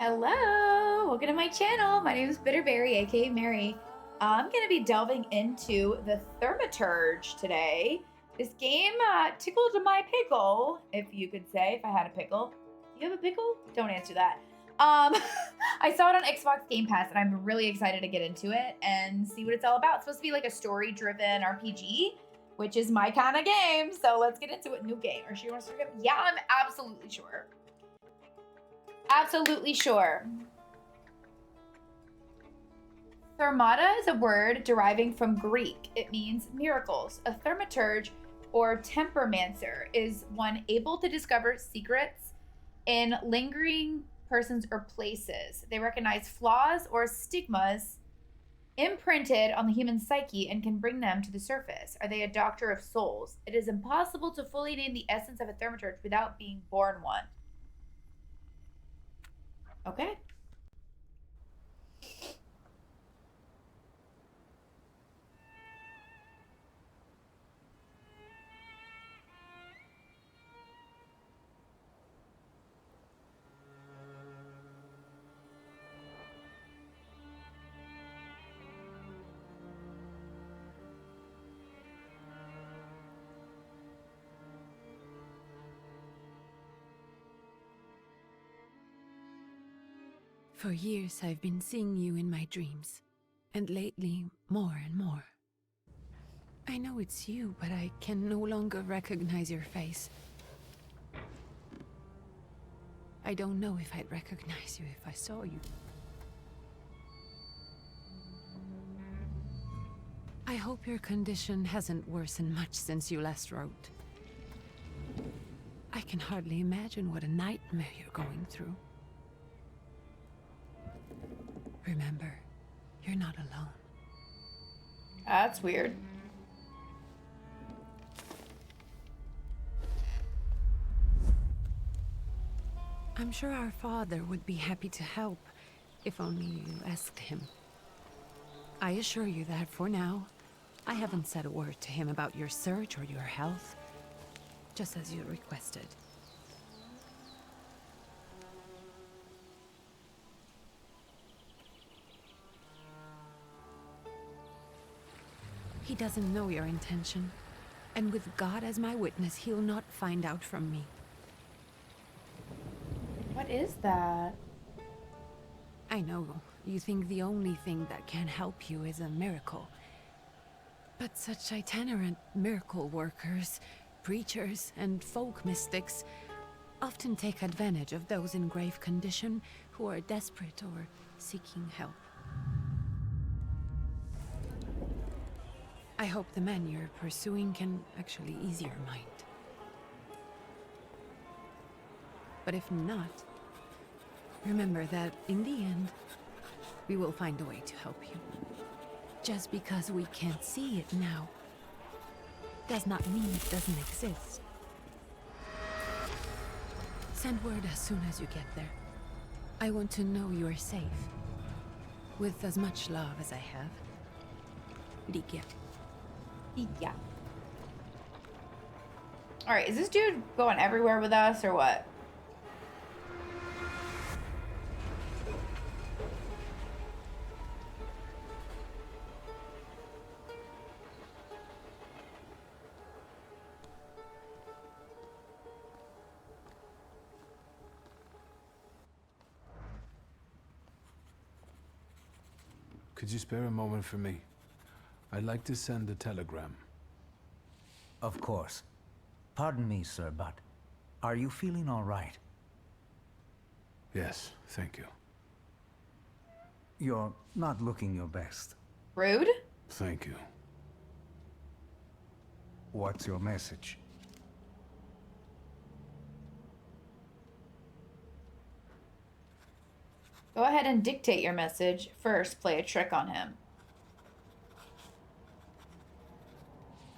Hello, welcome to my channel. My name is BiTTERBERRi, aka Mary. I'm gonna be delving into the Thaurmaturge today. This game tickled my pickle, if you could say, if I had a pickle. Do you have a pickle? Don't answer that. I saw it on Xbox Game Pass, and I'm really excited to get into it and see what it's all about. It's supposed to be like a story-driven RPG, which is my kind of game. So let's get into it. New game. Or she wants to forget? Yeah, I'm absolutely sure. Absolutely sure. Thaurmata is a word deriving from Greek. It means miracles. A thaumaturge or tempermancer is one able to discover secrets in lingering persons or places. They recognize flaws or stigmas imprinted on the human psyche and can bring them to the surface. Are they a doctor of souls? It is impossible to fully name the essence of a thaumaturge without being born one. Okay. For years I've been seeing you in my dreams, and lately more and more. I know it's you, but I can no longer recognize your face. I don't know if I'd recognize you if I saw you. I hope your condition hasn't worsened much since you last wrote. I can hardly imagine what a nightmare you're going through. Remember, you're not alone. That's weird. I'm sure our father would be happy to help, if only you asked him. I assure you that for now, I haven't said a word to him about your search or your health, just as you requested. He doesn't know your intention, and with God as my witness, he'll not find out from me. What is that? I know, you think the only thing that can help you is a miracle. But such itinerant miracle workers, preachers, and folk mystics often take advantage of those in grave condition who are desperate or seeking help. I hope the man you're pursuing can actually ease your mind. But if not, remember that in the end, we will find a way to help you. Just because we can't see it now, does not mean it doesn't exist. Send word as soon as you get there. I want to know you are safe. With as much love as I have. Ligia. Yeah. All right, is this dude going everywhere with us or what? Could you spare a moment for me? I'd like to send a telegram. Of course. Pardon me, sir, but are you feeling all right? Yes, thank you. You're not looking your best. Rude? Thank you. What's your message? Go ahead and dictate your message. First, play a trick on him.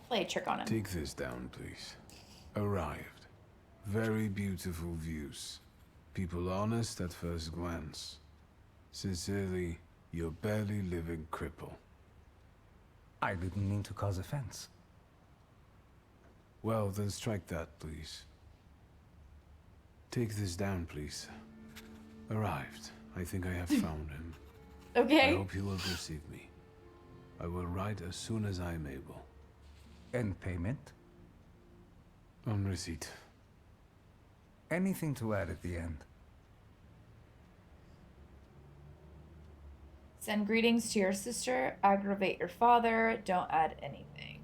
Play a trick on him. Take this down, please. Arrived. Very beautiful views. People honest at first glance. Sincerely, your barely living cripple. I didn't mean to cause offense. Well, then strike that, please. Take this down, please. Arrived. I think I have found him. Okay. I hope you will receive me. I will write as soon as I am able. And payment? On receipt. Anything to add at the end? Send greetings to your sister. Aggravate your father. Don't add anything.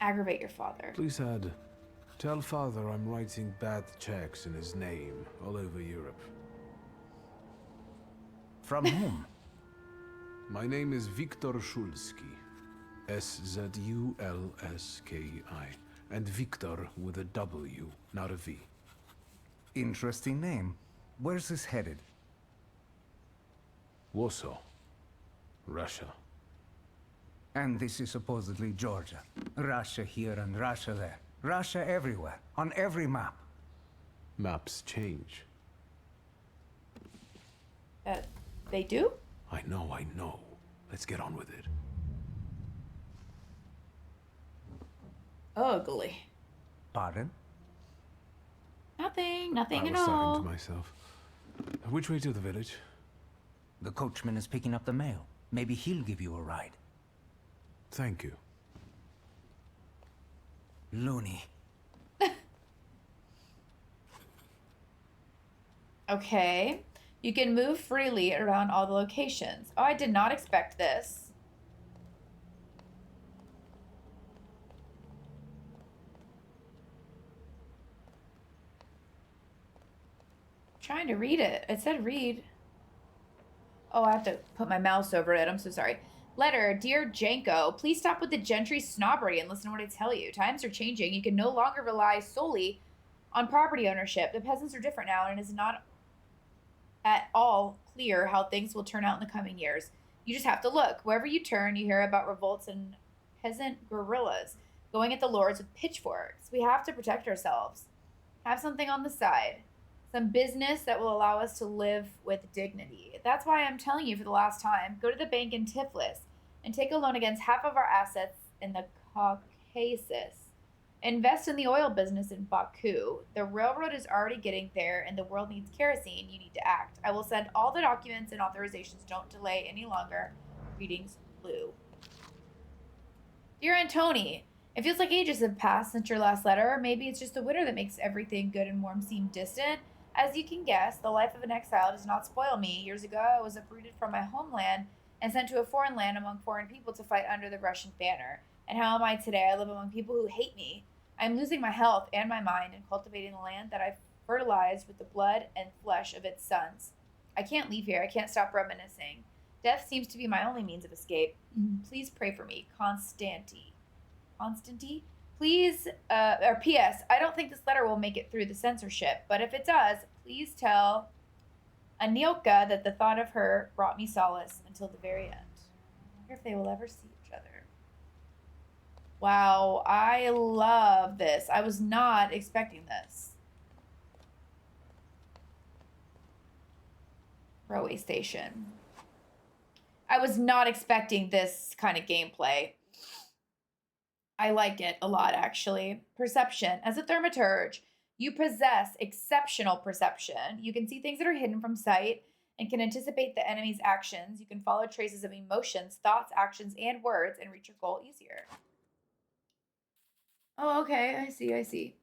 Aggravate your father. Please add, tell father I'm writing bad checks in his name all over Europe. From whom? My name is Viktor Szulski. S-Z-U-L-S-K-I. And Viktor with a W, not a V. Interesting name. Where's this headed? Warsaw. Russia. And this is supposedly Georgia. Russia here and Russia there. Russia everywhere, on every map. Maps change. They do? I know. Let's get on with it. Ugly. Pardon? Nothing I at was all. talking to myself. Which way to the village? The coachman is picking up the mail. Maybe he'll give you a ride. Thank you. Loony. Okay. You can move freely around all the locations. Oh, I did not expect this. Trying to read it. It said read. Oh, I have to put my mouse over it. I'm so sorry. Letter, dear Janko, please stop with the gentry snobbery and listen to what I tell you. Times are changing. You can no longer rely solely on property ownership. The peasants are different now, and it is not at all clear how things will turn out in the coming years. You just have to look. Wherever you turn, you hear about revolts and peasant guerrillas going at the lords with pitchforks. We have to protect ourselves. Have something on the side. Some business that will allow us to live with dignity. That's why I'm telling you for the last time, go to the bank in Tiflis and take a loan against half of our assets in the Caucasus. Invest in the oil business in Baku. The railroad is already getting there and the world needs kerosene. You need to act. I will send all the documents and authorizations. Don't delay any longer. Greetings, Blue. Dear Antoni, it feels like ages have passed since your last letter, or maybe it's just the winter that makes everything good and warm seem distant. As you can guess, the life of an exile does not spoil me. Years ago, I was uprooted from my homeland and sent to a foreign land among foreign people to fight under the Russian banner. And how am I today? I live among people who hate me. I am losing my health and my mind in cultivating the land that I fertilized with the blood and flesh of its sons. I can't leave here. I can't stop reminiscing. Death seems to be my only means of escape. Please pray for me. Constanti. Please, or P.S. I don't think this letter will make it through the censorship, but if it does, please tell Anilka that the thought of her brought me solace until the very end. I wonder if they will ever see each other. Wow, I love this. I was not expecting this. Railway station. I was not expecting this kind of gameplay. I like it a lot, actually. Perception. As a Thaurmaturge, you possess exceptional perception. You can see things that are hidden from sight and can anticipate the enemy's actions. You can follow traces of emotions, thoughts, actions, and words and reach your goal easier. Oh, okay. I see.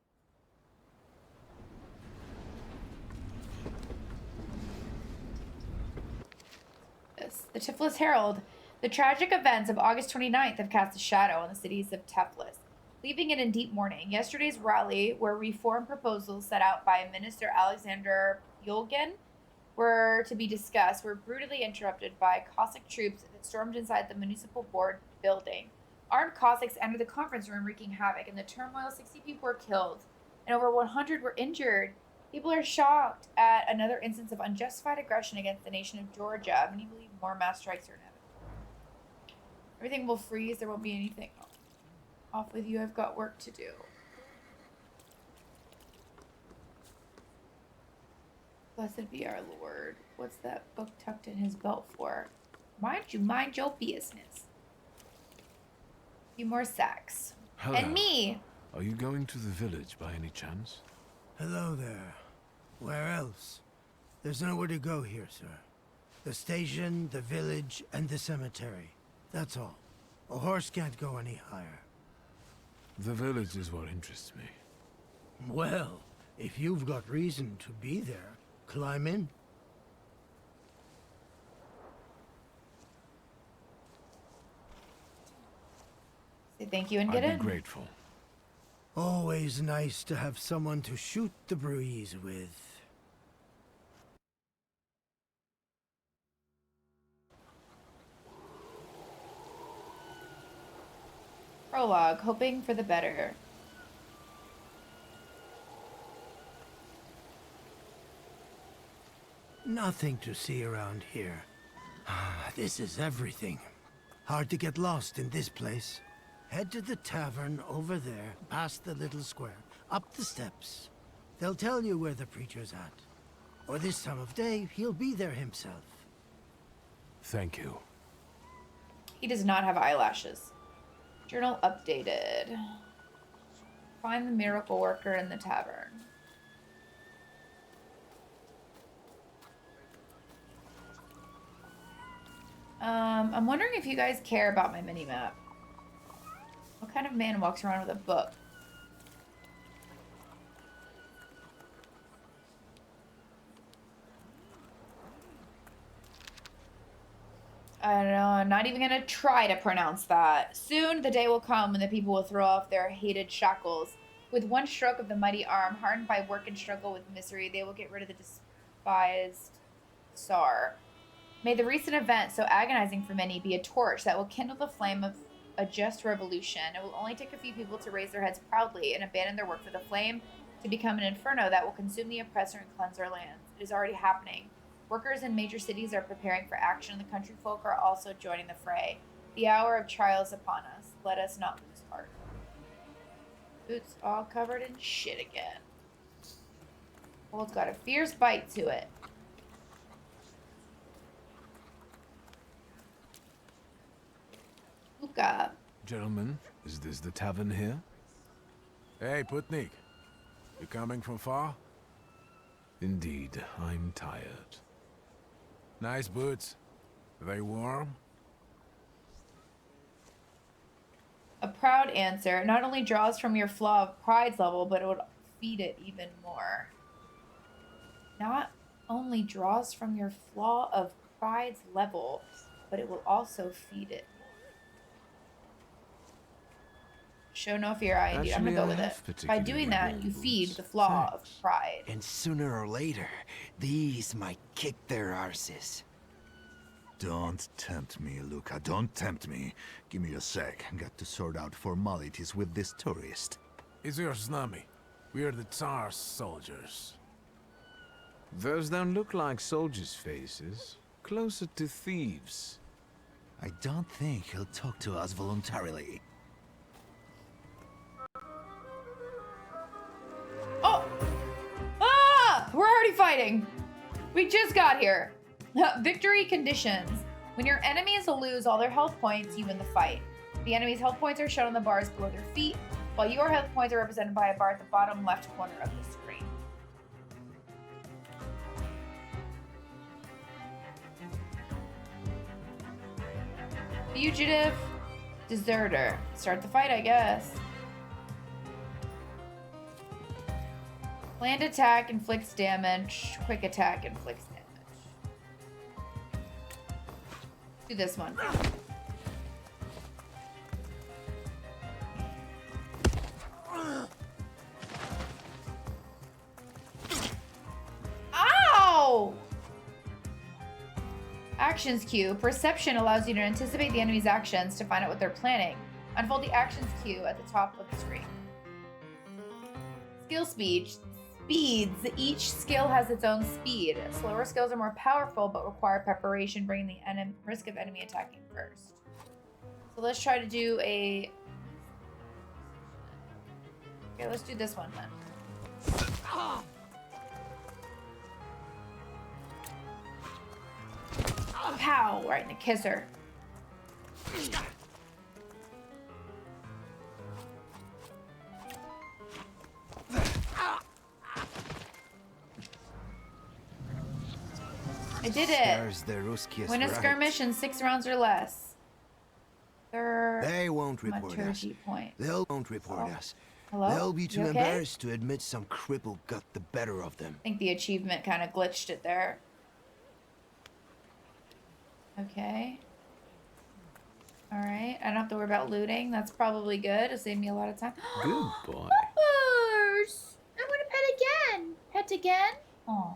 The Tiflis Herald. The tragic events of August 29th have cast a shadow on the cities of Tiflis, leaving it in deep mourning. Yesterday's rally, where reform proposals set out by Minister Alexander Yulgin were to be discussed, were brutally interrupted by Cossack troops that stormed inside the municipal board building. Armed Cossacks entered the conference room, wreaking havoc. In the turmoil, 60 people were killed, and over 100 were injured. People are shocked at another instance of unjustified aggression against the nation of Georgia. Many believe more mass strikes are inevitable. Everything will freeze. There won't be anything. Off with you. I've got work to do. Blessed be our Lord. What's that book tucked in his belt for? Mind your business. A few more sacks. Hello. And me. Are you going to the village by any chance? Hello there. Where else? There's nowhere to go here, sir. The station, the village, and the cemetery. That's all. A horse can't go any higher. The village is what interests me. Well, if you've got reason to be there, climb in. Say thank you and get I'd in. be grateful. Always nice to have someone to shoot the breeze with. Prologue, hoping for the better. Nothing to see around here. This is everything. Hard to get lost in this place. Head to the tavern over there, past the little square, up the steps. They'll tell you where the preacher's at. Or this time of day, he'll be there himself. Thank you. He does not have eyelashes. Journal updated. Find the miracle worker in the tavern. I'm wondering if you guys care about my mini-map. What kind of man walks around with a book? I don't know, I'm not even gonna try to pronounce that. Soon the day will come when the people will throw off their hated shackles. With one stroke of the mighty arm, hardened by work and struggle with misery, they will get rid of the despised Tsar. May the recent event, so agonizing for many, be a torch that will kindle the flame of a just revolution. It will only take a few people to raise their heads proudly and abandon their work for the flame to become an inferno that will consume the oppressor and cleanse our lands. It is already happening. Workers in major cities are preparing for action, and the country folk are also joining the fray. The hour of trial is upon us. Let us not lose heart. Boots all covered in shit again. Well, it's got a fierce bite to it. Luca. Gentlemen, is this the tavern here? Hey, Putnik. You coming from far? Indeed, I'm tired. Nice boots. Are they warm? A proud answer not only draws from your flaw of pride's level, but it would feed it even more. Not only draws from your flaw of pride's level, but it will also feed it more. Show no fear, I indeed. I'm gonna go with it. By doing that, you feed the flaw of pride. And sooner or later, these might kick their arses. Don't tempt me, Luca. Don't tempt me. Give me a sec. Got to sort out formalities with this tourist. It's your snummy. We are the Tsar's soldiers. Those don't look like soldiers' faces. Closer to thieves. I don't think he'll talk to us voluntarily. Oh! Ah! We're already fighting! We just got here. Victory conditions. When your enemies lose all their health points, you win the fight. The enemy's health points are shown on the bars below their feet, while your health points are represented by a bar at the bottom left corner of the screen. Fugitive. Deserter. Start the fight, I guess. Planned attack inflicts damage. Quick attack inflicts damage. Do this one. Ow! Actions queue. Perception allows you to anticipate the enemy's actions to find out what they're planning. Unfold the actions queue at the top of the screen. Skill speeds. Each skill has its own speed. Slower skills are more powerful but require preparation, bringing the risk of enemy attacking first. So let's try to do a... Okay, let's do this one then. Pow! Right in the kisser. I did it. There's the Ruskiest Win a right. skirmish in 6 rounds or less. They won't report us. Thaurmaturge point. They won't report Oh. us. Hello? They'll be too You okay? embarrassed to admit some cripple got the better of them. I think the achievement kind of glitched it there. Okay. Alright. I don't have to worry about looting. That's probably good. It'll save me a lot of time. Good boy. Peppers! I want to pet again. Pet again? Oh.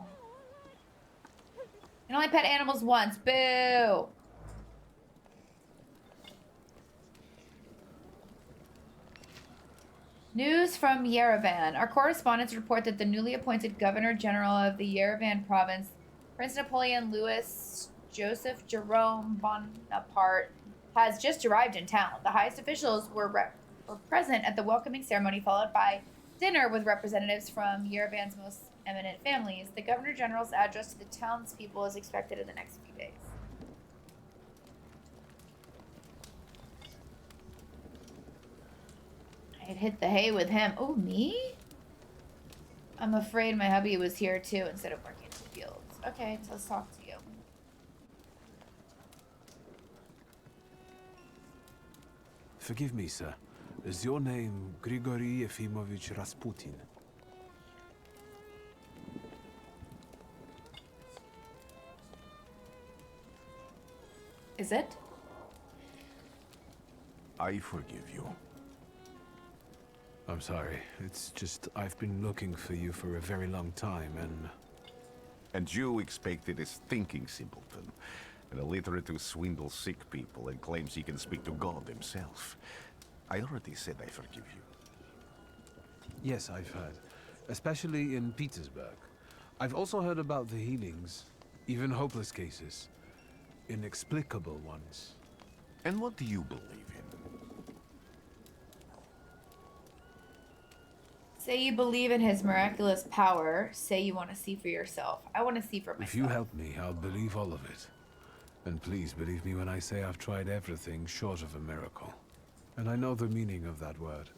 You can only pet animals once. Boo! News from Yerevan. Our correspondents report that the newly appointed Governor General of the Yerevan province, Prince Napoleon Louis Joseph Jerome Bonaparte, has just arrived in town. The highest officials were present at the welcoming ceremony, followed by dinner with representatives from Yerevan's most eminent families. The Governor General's address to the townspeople is expected in the next few days. I'd hit the hay with him. Oh, me? I'm afraid my hubby was here too instead of working in the fields. Okay, so let's talk to you. Forgive me, sir. Is your name Grigory Yefimovich Rasputin? Is it? I forgive you. I'm sorry. It's just I've been looking for you for a very long time, and... And you expected a thinking simpleton, an illiterate who swindles sick people and claims he can speak to God himself. I already said I forgive you. Yes, I've heard. Especially in Petersburg. I've also heard about the healings, even hopeless cases. Inexplicable ones. And what do you believe in? Say you believe in his miraculous power. Say you want to see for yourself. I want to see for myself. If you help me, I'll believe all of it. And please believe me when I say I've tried everything short of a miracle. And I know the meaning of that word.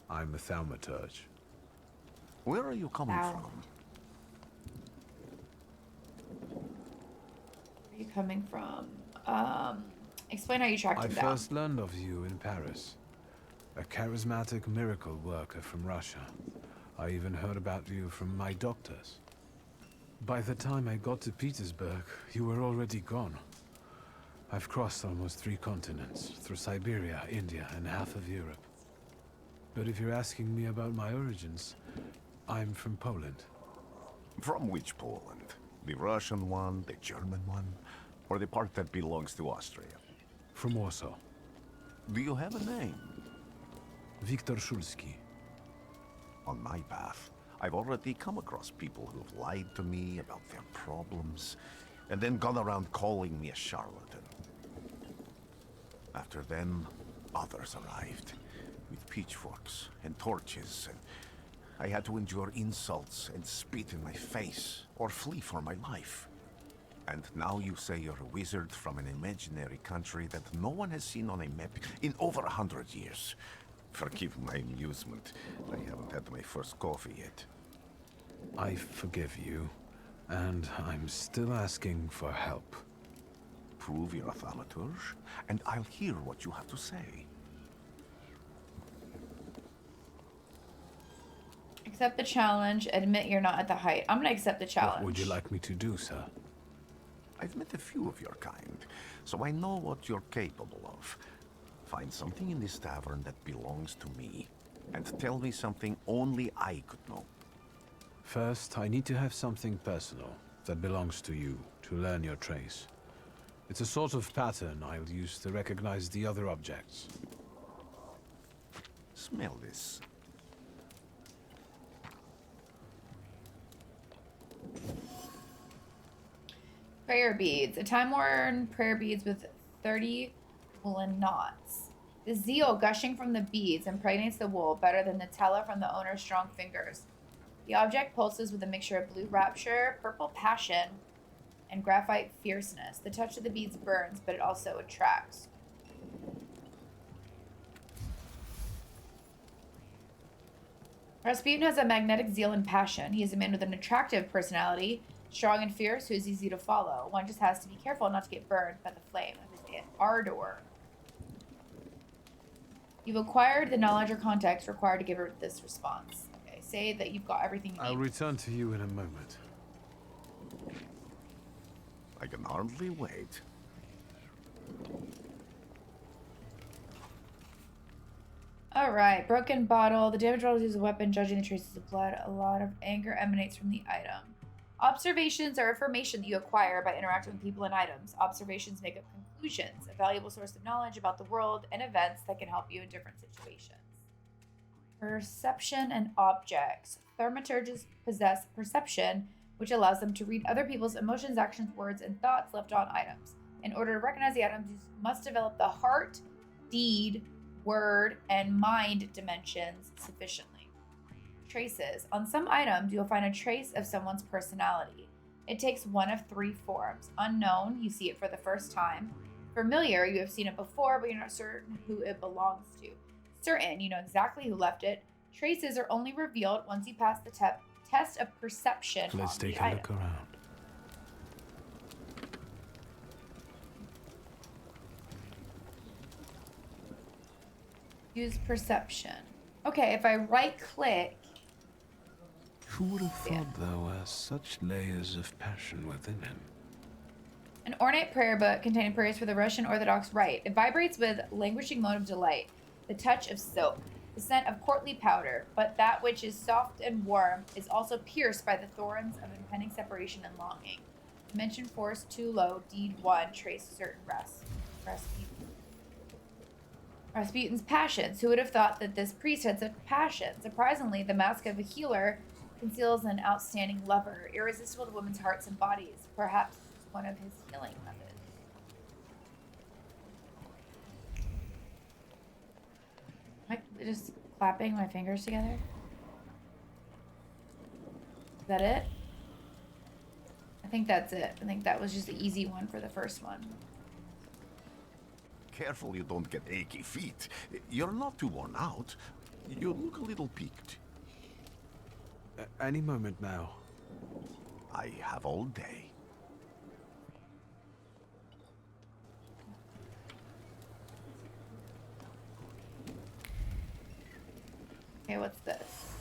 I'm a Thaurmaturge. Where are you coming Wow. from? Where are you coming from? Explain how you tracked I him down. first learned of you in Paris. A charismatic miracle worker from Russia. I even heard about you from my doctors. By the time I got to Petersburg, you were already gone. I've crossed almost 3 continents, through Siberia, India, and half of Europe. But if you're asking me about my origins, I'm from Poland. From which Poland? The Russian one, the German one, or the part that belongs to Austria? From Warsaw. Do you have a name? Viktor Szulski. On my path, I've already come across people who've lied to me about their problems, and then gone around calling me a charlatan. After them, others arrived, with pitchforks and torches, and I had to endure insults and spit in my face, or flee for my life. And now you say you're a wizard from an imaginary country that no one has seen on a map in over 100 years. Forgive my amusement. I haven't had my first coffee yet. I forgive you, and I'm still asking for help. Prove you're a Thaurmaturge, and I'll hear what you have to say. Accept the challenge. Admit you're not at the height. I'm gonna accept the challenge. What would you like me to do, sir? I've met a few of your kind, so I know what you're capable of. Find something in this tavern that belongs to me, and tell me something only I could know. First, I need to have something personal that belongs to you to learn your trace. It's a sort of pattern I'll use to recognize the other objects. Smell this. Prayer beads. A time-worn prayer beads with 30 woolen knots. The zeal gushing from the beads impregnates the wool better than the tallow from the owner's strong fingers. The object pulses with a mixture of blue rapture, purple passion, and graphite fierceness. The touch of the beads burns, but it also attracts. Rasputin has a magnetic zeal and passion. He is a man with an attractive personality, Strong and fierce, who is easy to follow. One just has to be careful not to get burned by the flame of his ardor. You've acquired the knowledge or context required to give her this response. Okay, say that you've got everything you need. I'll return to you in a moment. I can hardly wait. Alright, broken bottle. The damage roll uses a weapon, judging the traces of blood. A lot of anger emanates from the item. Observations are information that you acquire by interacting with people and items. Observations make up conclusions, a valuable source of knowledge about the world and events that can help you in different situations. Perception and objects. Thaurmaturges possess perception, which allows them to read other people's emotions, actions, words, and thoughts left on items. In order to recognize the items, you must develop the heart, deed, word, and mind dimensions sufficiently. Traces. On some items, you'll find a trace of someone's personality. It takes one of 3 forms. Unknown, you see it for the first time. Familiar, you have seen it before, but you're not certain who it belongs to. Certain, you know exactly who left it. Traces are only revealed once you pass the test of perception. Let's take a look around. Use perception. Okay, if I right click. Who would have thought there were such layers of passion within him? An ornate prayer book containing prayers for the Russian Orthodox Rite. It vibrates with languishing moan of delight, the touch of soap, the scent of courtly powder, but that which is soft and warm is also pierced by the thorns of impending separation and longing. Dimension force too low, deed 1, trace certain Rasputin's passions. Who would have thought that this priest had such passion? Surprisingly, the mask of a healer conceals an outstanding lover, irresistible to women's hearts and bodies. Perhaps one of his healing methods. Am I just clapping my fingers together? Is that it? I think that's it. I think that was just the easy one for the first one. Careful you don't get achy feet. You're not too worn out. You look a little peaked. Any moment now. I have all day. Okay, what's this?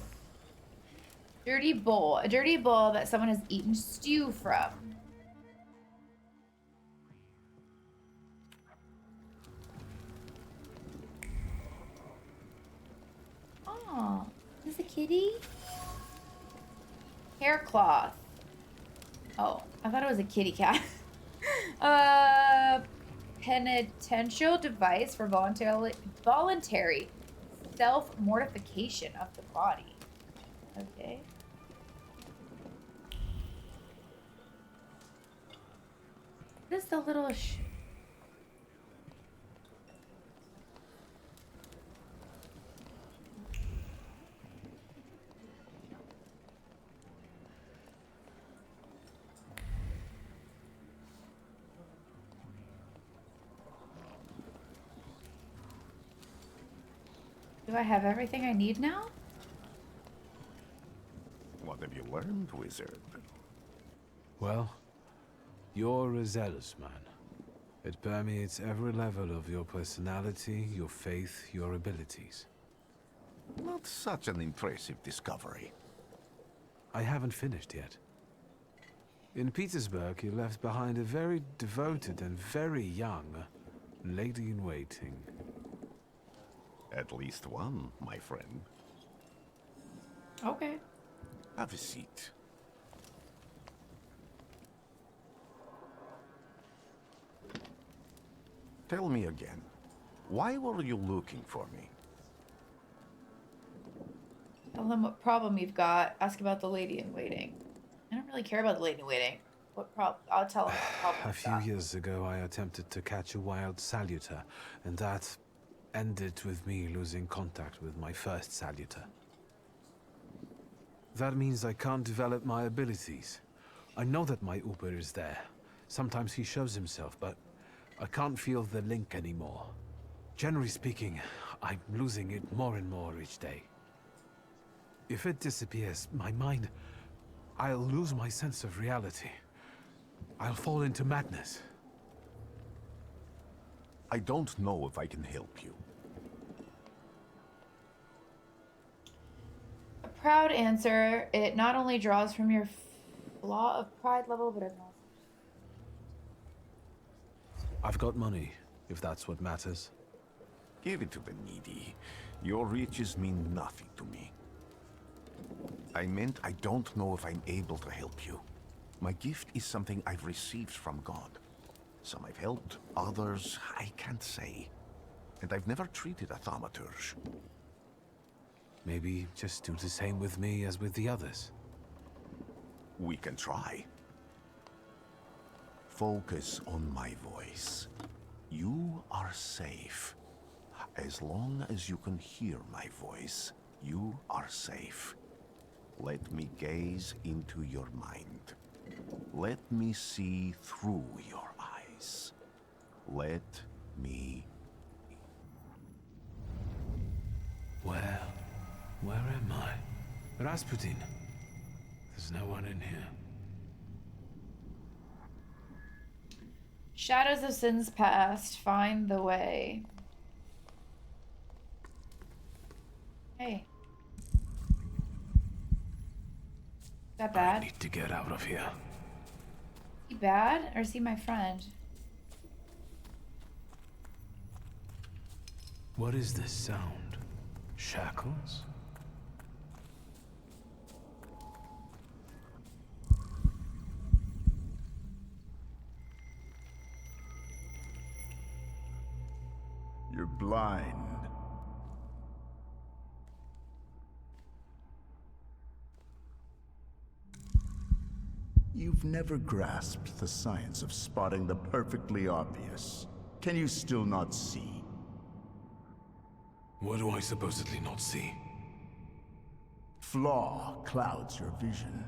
Dirty bowl. A dirty bowl that someone has eaten stew from. Oh, is this a kitty? Hair cloth. Oh, I thought it was a kitty cat. Penitential device for voluntary self-mortification of the body. Okay. What is the little Do I have everything I need now? What have you learned, wizard? Well, you're a zealous man. It permeates every level of your personality, your faith, your abilities. Not such an impressive discovery. I haven't finished yet. In Petersburg, you left behind a very devoted and very young lady-in-waiting. At least one, my friend. Okay. Have a seat. Tell me again, why were you looking for me? Tell them what problem you've got. Ask about the lady in waiting. I don't really care about the lady in waiting. What problem? I'll tell them what problem. A few years ago, I attempted to catch a wild saluter, and that ended with me losing contact with my first saluter. That means I can't develop my abilities. I know that my Uber is there. Sometimes he shows himself, but I can't feel the link anymore. Generally speaking, I'm losing it more and more each day. If it disappears, my mind I'll lose my sense of reality. I'll fall into madness. I don't know if I can help you. A proud answer. It not only draws from your flaw of pride level, but it also... I've got money, if that's what matters. Give it to the needy. Your riches mean nothing to me. I meant I don't know if I'm able to help you. My gift is something I've received from God. Some I've helped, others I can't say. And I've never treated a Thaurmaturge. Maybe just do the same with me as with the others. We can try. Focus on my voice. You are safe. As long as you can hear my voice, you are safe. Let me gaze into your mind. Let me see through your eyes. Let me... Where am I? Rasputin. There's no one in here. Shadows of sins past, find the way. Hey. Is that bad? I need to get out of here. Is he bad, or is he my friend? What is this sound? Shackles? You're blind. You've never grasped the science of spotting the perfectly obvious. Can you still not see? What do I supposedly not see? Flaw clouds your vision.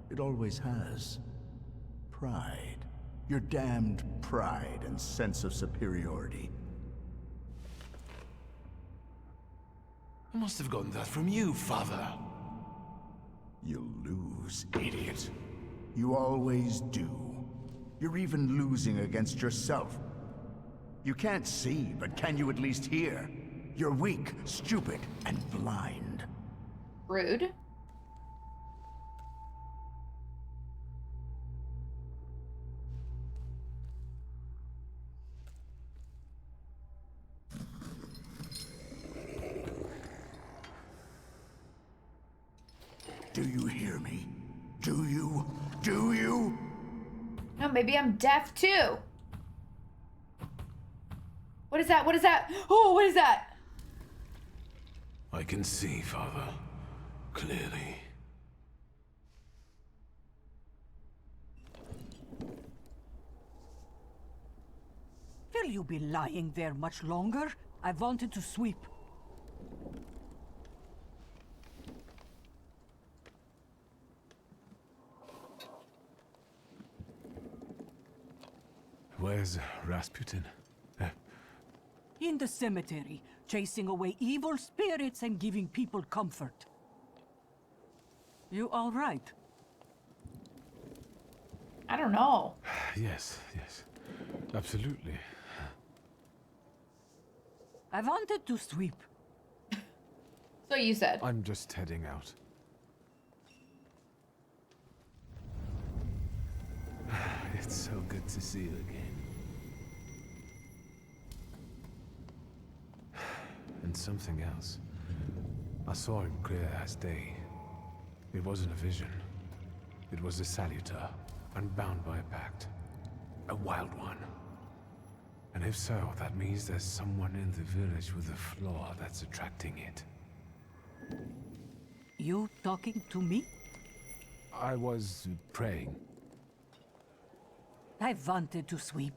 It always has. Pride. Your damned pride and sense of superiority. I must have gotten that from you, Father. You'll lose, idiot. You always do. You're even losing against yourself. You can't see, but can you at least hear? You're weak, stupid, and blind. Rude. Do you hear me? Do you? Do you? No, maybe I'm deaf too. What is that? What is that? Oh, what is that? I can see, Father. Clearly. Will you be lying there much longer? I wanted to sweep. Where's Rasputin? In the cemetery, chasing away evil spirits and giving people comfort. You all right? I don't know. Yes, yes. Absolutely. I wanted to sweep. So you said. I'm just heading out. It's so good to see you again. And something else. I saw him clear as day. It wasn't a vision. It was a salutar, unbound by a pact. A wild one. And if so, that means there's someone in the village with a flaw that's attracting it. You talking to me? I was praying. I wanted to sweep.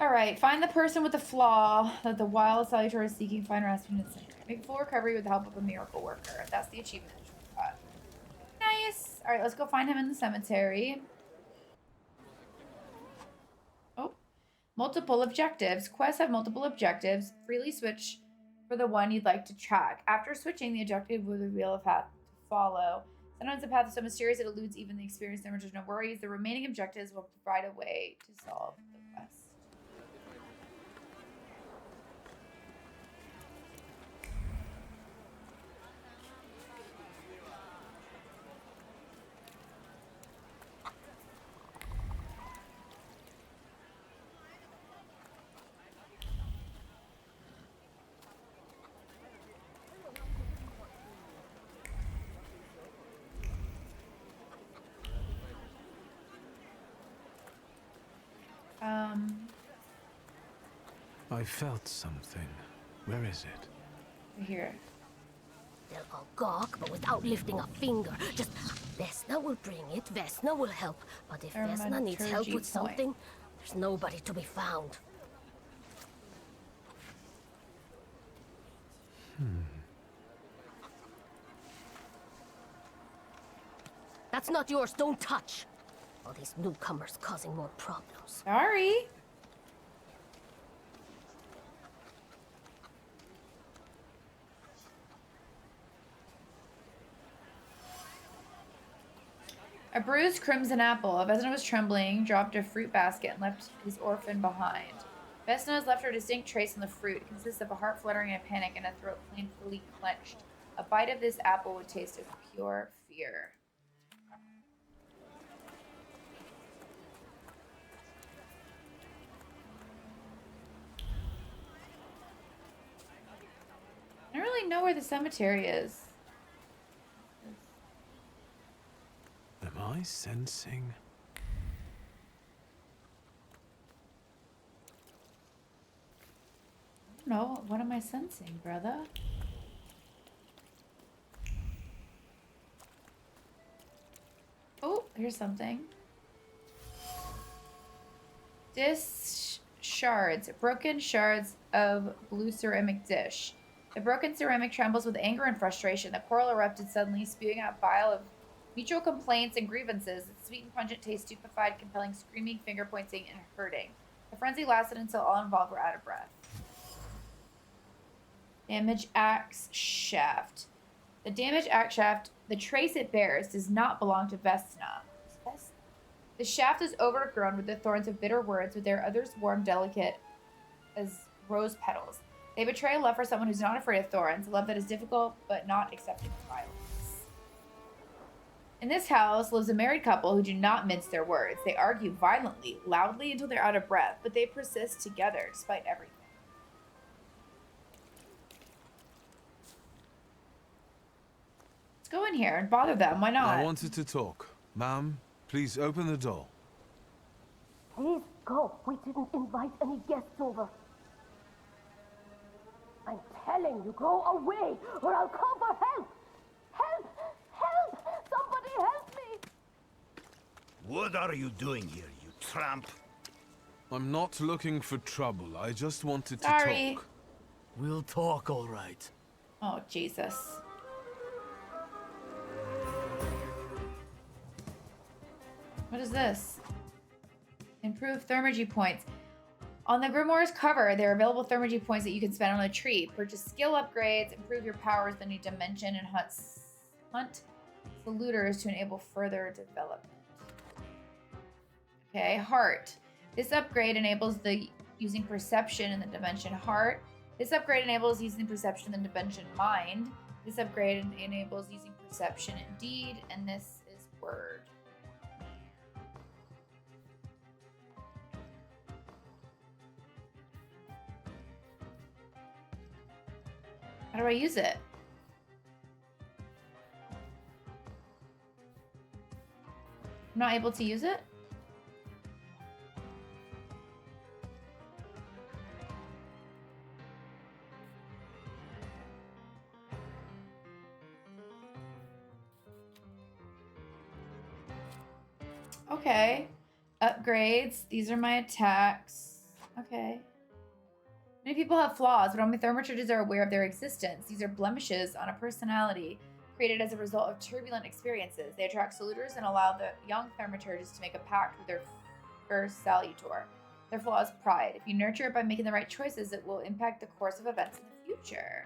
All right, find the person with the flaw that the wild salutar is seeking. Find Rasputin in the cemetery. Make full recovery with the help of a miracle worker. That's the achievement that we got. Nice. All right, let's go find him in the cemetery. Oh, multiple objectives. Quests have multiple objectives. Freely switch for the one you'd like to track. After switching, the objective will reveal a path to follow. Sometimes the path is so mysterious it eludes even the experienced Thaurmaturge. No worries, the remaining objectives will provide a way to solve the quest. I felt something. Where is it? Here. They'll all gawk, but without lifting a finger. Just, Vesna will bring it, Vesna will help. But if Vesna needs help with something, there's nobody to be found. That's not yours, don't touch. All these newcomers causing more problems. Sorry. A bruised crimson apple. Vesna was trembling, dropped a fruit basket, and left his orphan behind. Vesna has left her a distinct trace on the fruit. It consists of a heart fluttering in a panic and a throat painfully clenched. A bite of this apple would taste of pure fear. I don't really know where the cemetery is. Am I sensing? I don't know. What am I sensing, brother? Oh, here's something. Shards. Broken shards of blue ceramic dish. The broken ceramic trembles with anger and frustration. The quarrel erupted suddenly, spewing out bile of mutual complaints and grievances. Its sweet and pungent taste stupefied, compelling screaming, finger pointing, and hurting. The frenzy lasted until all involved were out of breath. Damage axe shaft. The damage axe shaft, the trace it bears, does not belong to Vesna. The shaft is overgrown with the thorns of bitter words, with their others warm, delicate as rose petals. They betray a love for someone who's not afraid of thorns, a love that is difficult but not accepting of violence. In this house lives a married couple who do not mince their words. They argue violently, loudly until they're out of breath, but they persist together despite everything. Let's go in here and bother them. Why not? I wanted to talk. Ma'am, please open the door. Please go. We didn't invite any guests over. I'm telling you, go away, or I'll call for help. Help! Help! Somebody help me! What are you doing here, you tramp? I'm not looking for trouble. I just wanted to Sorry. talk. We'll talk, all right. Oh, Jesus. What is this? Improve Thaurmaturge points. On the Grimoire's cover, there are available Thaurmaturge points that you can spend on a tree. Purchase skill upgrades, improve your powers in a dimension, and hunt saluters to enable further development. Okay, heart. This upgrade enables the using perception in the dimension heart. This upgrade enables using perception in the dimension mind. This upgrade enables using perception in deed, and this is word. How do I use it? I'm not able to use it? Okay. Upgrades. These are my attacks. Okay. Many people have flaws, but only Thaurmaturges are aware of their existence. These are blemishes on a personality created as a result of turbulent experiences. They attract saluters and allow the young Thaurmaturges to make a pact with their first salutor. Their flaw is pride. If you nurture it by making the right choices, it will impact the course of events in the future.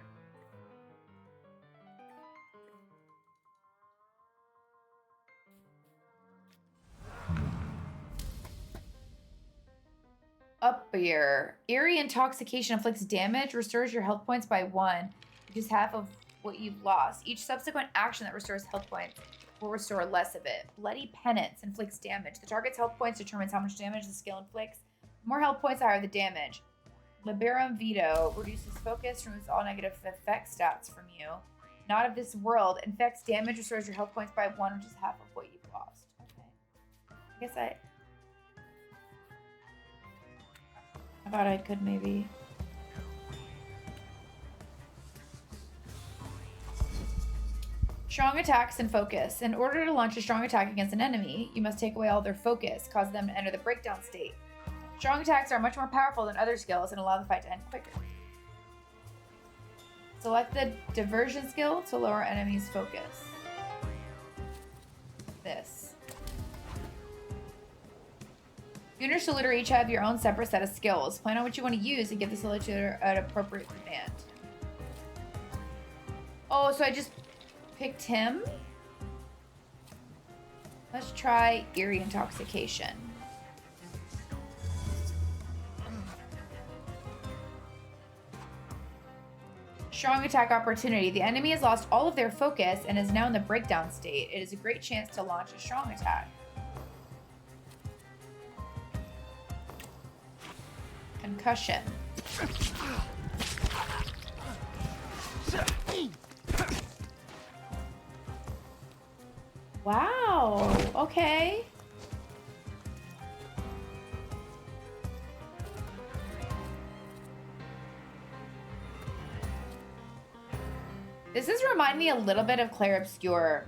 Up here. Eerie intoxication inflicts damage, restores your health points by 1, which is half of what you've lost. Each subsequent action that restores health points will restore less of it. Bloody penance inflicts damage. The target's health points determines how much damage the skill inflicts. The more health points, the higher the damage. Liberum Vito reduces focus, removes all negative effect stats from you. Not of this world. Infects damage, restores your health points by 1, which is half of what you've lost. Okay. I guess I thought I could maybe. Strong attacks and focus. In order to launch a strong attack against an enemy, you must take away all their focus, cause them to enter the breakdown state. Strong attacks are much more powerful than other skills and allow the fight to end quicker. Select the diversion skill to lower enemies' focus. This. You and your saluter each have your own separate set of skills. Plan on what you want to use and give the saluter an appropriate command. Oh, so I just picked him? Let's try Eerie Intoxication. Strong attack opportunity. The enemy has lost all of their focus and is now in the breakdown state. It is a great chance to launch a strong attack. Concussion. Wow. Okay. This is reminding me a little bit of Claire Obscure.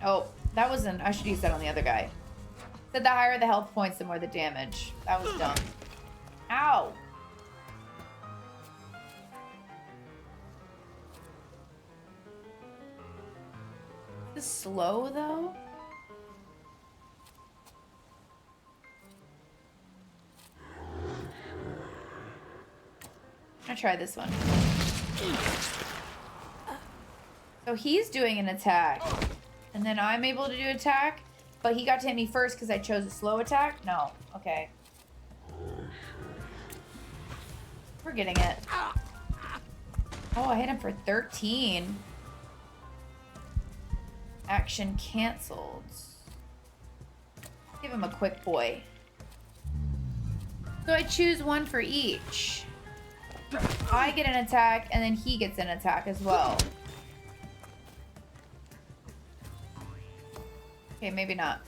Oh, that wasn't. I should use that on the other guy. Said the higher the health points, the more the damage. That was dumb. Ow. This is slow though. I'm gonna try this one. So he's doing an attack. And then I'm able to do attack, but he got to hit me first because I chose a slow attack? No. Okay. We're getting it. Oh, I hit him for 13. Action canceled. Give him a quick boy. So I choose one for each. I get an attack, and then he gets an attack as well. Okay, maybe not.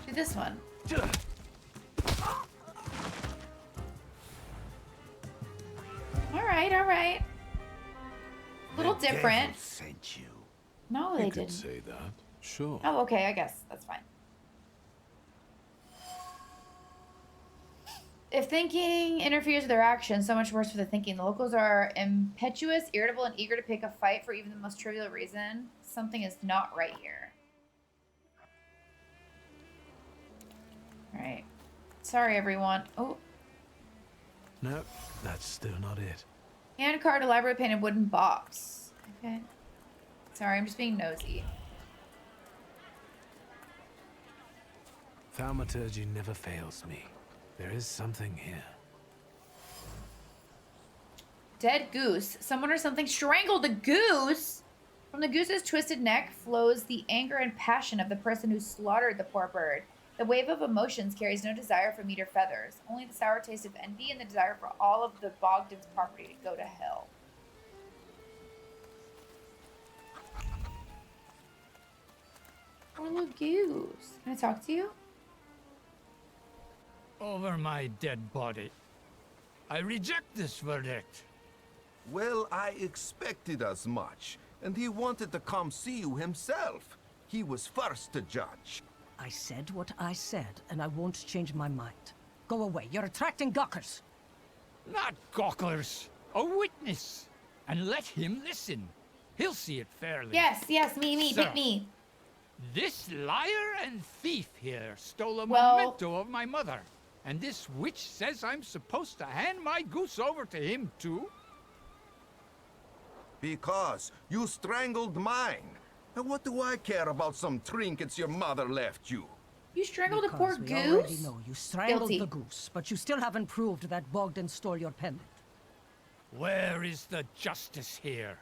Do this one. All right, all right. A little different. Sent you. No, they You could didn't. say that. Sure. Oh, okay, I guess. That's fine. If thinking interferes with their actions, so much worse for the thinking. The locals are impetuous, irritable, and eager to pick a fight for even the most trivial reason. Something is not right here. Alright. Sorry, everyone. Oh. No, that's still not it. Hand card, elaborate painted wooden box. Okay. Sorry, I'm just being nosy. Thaurmaturge never fails me. There is something here. Dead goose. Someone or something strangled the goose. From the goose's twisted neck flows the anger and passion of the person who slaughtered the poor bird. The wave of emotions carries no desire for meat or feathers, only the sour taste of envy and the desire for all of the Bogdan's property to go to hell. Poor little goose. Can I talk to you? Over my dead body. I reject this verdict. Well, I expected as much, and he wanted to come see you himself. He was first to judge. I said what I said, and I won't change my mind. Go away. You're attracting gawkers. Not gawkers. A witness. And let him listen. He'll see it fairly. Yes, me, Sir, pick me. This liar and thief here stole a Well- memento of my mother. And this witch says I'm supposed to hand my goose over to him too? Because you strangled mine. And what do I care about some trinkets your mother left you? You strangled a poor Because we already goose? know you strangled Guilty. the goose, but you still haven't proved that Bogdan stole your pendant. Where is the justice here?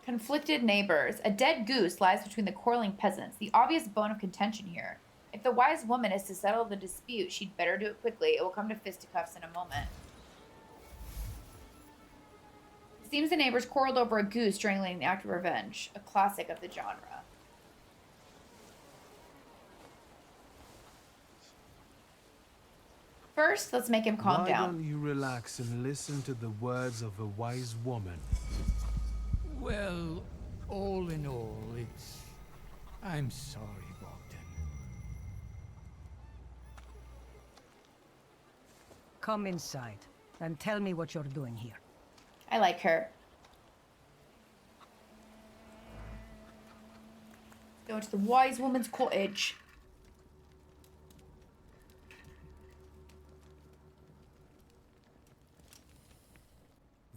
Conflicted neighbors. A dead goose lies between the quarreling peasants, the obvious bone of contention here. If the wise woman is to settle the dispute, she'd better do it quickly. It will come to fisticuffs in a moment. It seems the neighbors quarreled over a goose strangling the act of revenge, a classic of the genre. First, let's make him calm Why down. don't you relax and listen to the words of a wise woman? Well, all in all, it's... I'm sorry, Bogdan. Come inside and tell me what you're doing here. I like her. Go to the wise woman's cottage.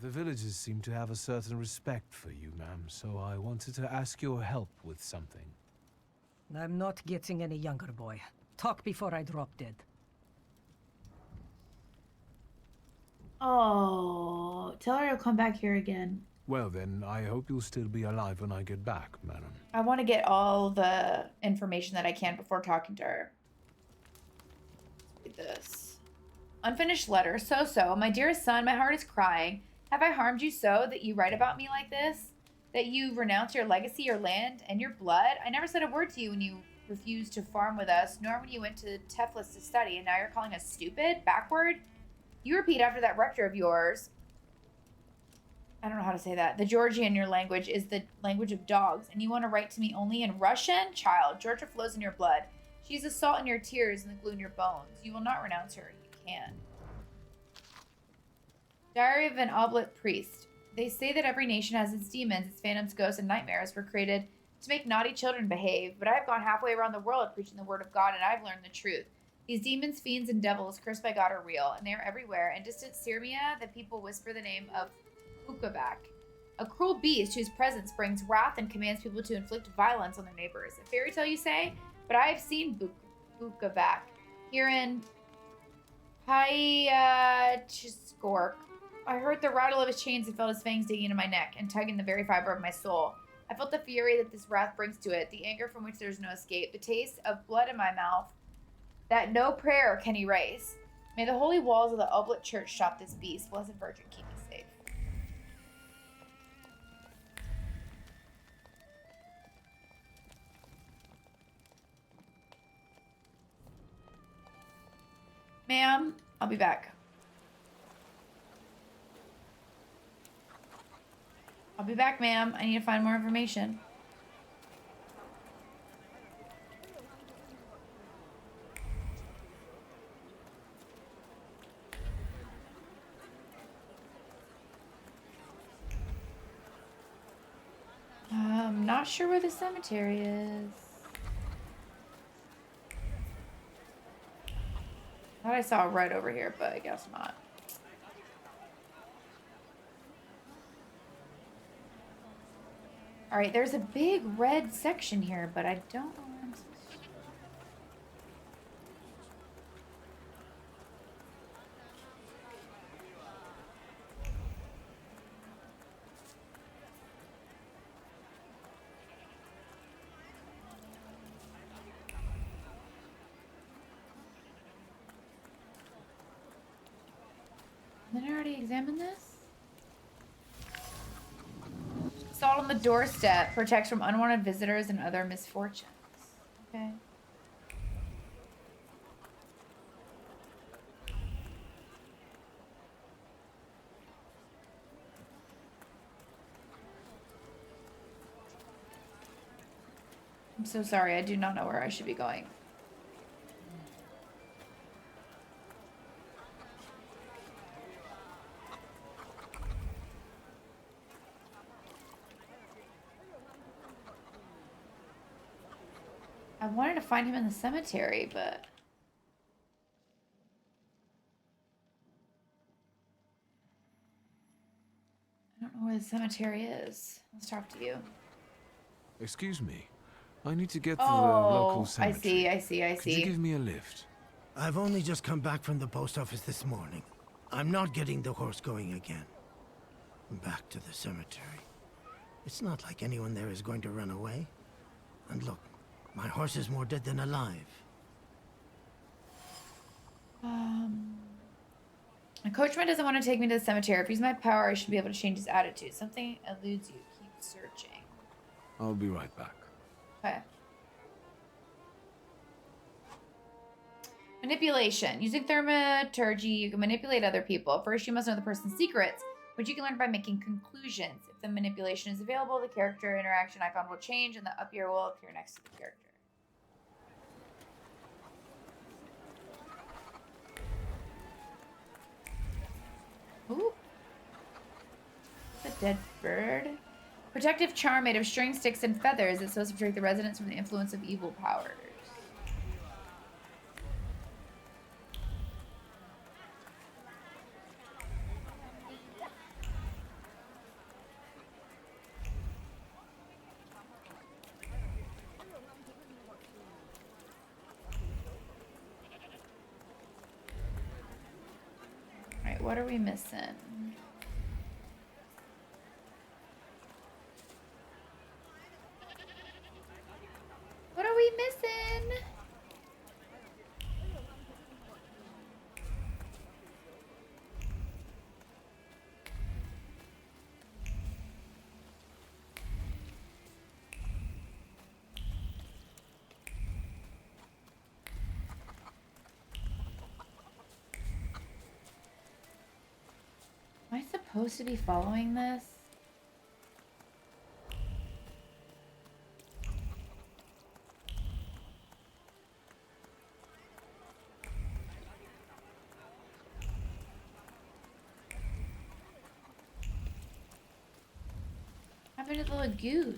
The villagers seem to have a certain respect for you, ma'am, so I wanted to ask your help with something. I'm not getting any younger, boy. Talk before I drop dead. Oh, tell her to come back here again. Well then, I hope you'll still be alive when I get back, madam. I want to get all the information that I can before talking to her. Let's read this. Unfinished letter. So, my dearest son, my heart is crying. Have I harmed you so that you write about me like this? That you renounce your legacy, your land, and your blood? I never said a word to you when you refused to farm with us, nor when you went to Teflis to study, and now you're calling us stupid? Backward? You repeat after that rector of yours. I don't know how to say that. The Georgian in your language is the language of dogs, and you want to write to me only in Russian? Child, Georgia flows in your blood. She's the salt in your tears and the glue in your bones. You will not renounce her. You can. Diary of an Oblate Priest. They say that every nation has its demons, its phantoms, ghosts, and nightmares were created to make naughty children behave, but I have gone halfway around the world preaching the word of God, and I've learned the truth. These demons, fiends, and devils cursed by God are real, and they are everywhere. In distant Sirmia, the people whisper the name of Ukavak, a cruel beast whose presence brings wrath and commands people to inflict violence on their neighbors. A fairy tale, you say? But I have seen Ukavak here in Hyachiskork. I heard the rattle of his chains and felt his fangs digging into my neck and tugging the very fiber of my soul. I felt the fury that this wrath brings to it, the anger from which there is no escape, the taste of blood in my mouth that no prayer can erase. May the holy walls of the Oblate Church stop this beast. Blessed Virgin, keep me safe. Ma'am, I'll be back. I'll be back, ma'am. I need to find more information. I'm not sure where the cemetery is. I thought I saw a red over here, but I guess not. All right, there's a big red section here, but I don't know where I'm supposed to. Didn't I already examine this? Salt on the doorstep protects from unwanted visitors and other misfortunes. Okay. I'm so sorry. I do not know where I should be going. I wanted to find him in the cemetery, but... I don't know where the cemetery is. Let's talk to you. Excuse me. I need to get to the local cemetery. I see. Could you give me a lift? I've only just come back from the post office this morning. I'm not getting the horse going again. Back to the cemetery. It's not like anyone there is going to run away. And look, my horse is more dead than alive. My coachman doesn't want to take me to the cemetery. If he's my power, I should be able to change his attitude. Something eludes you. Keep searching. I'll be right back. Okay. Manipulation. Using Thaurmaturge, you can manipulate other people. First, you must know the person's secrets, which you can learn by making conclusions. If the manipulation is available, the character interaction icon will change and the up arrow will appear next to the character. Ooh. It's a dead bird. Protective charm made of string, sticks, and feathers is supposed to protect the residents from the influence of evil powers. Alright, what are we missing? What are we missing? Am I supposed to be following this? What happened to the little goose?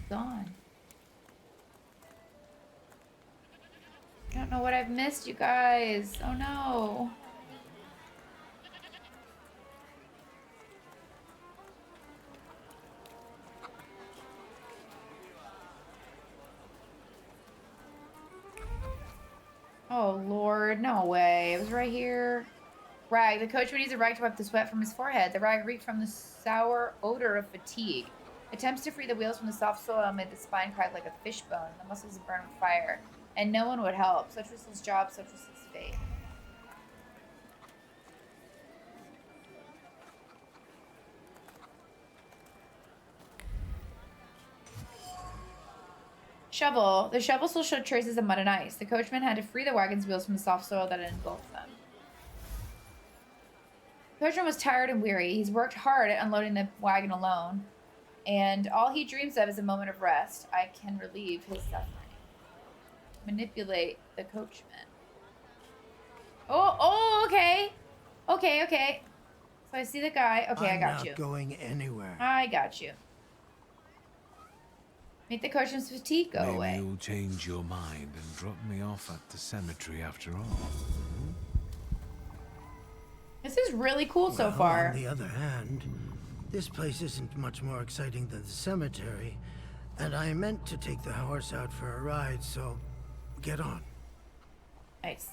Gone. I don't know what I've missed, you guys. Oh no. Oh lord, no way. It was right here. Rag. The coachman needs a rag to wipe the sweat from his forehead. The rag reeked from the sour odor of fatigue. Attempts to free the wheels from the soft soil made the spine crack like a fishbone. The muscles burned with fire. And no one would help. Such was his job, such was his fate. Shovel. The shovel still showed traces of mud and ice. The coachman had to free the wagon's wheels from the soft soil that had engulfed them. The coachman was tired and weary. He's worked hard at unloading the wagon alone. And all he dreams of is a moment of rest. I can relieve his suffering. Manipulate the coachman. Oh, okay. Okay. So I see the guy. Okay, I got you. I'm not going anywhere. I got you. Make the coachman's fatigue go away. Maybe you'll change your mind and drop me off at the cemetery after all. This is really cool so far. On the other hand, this place isn't much more exciting than the cemetery, and I meant to take the horse out for a ride, so get on. Nice.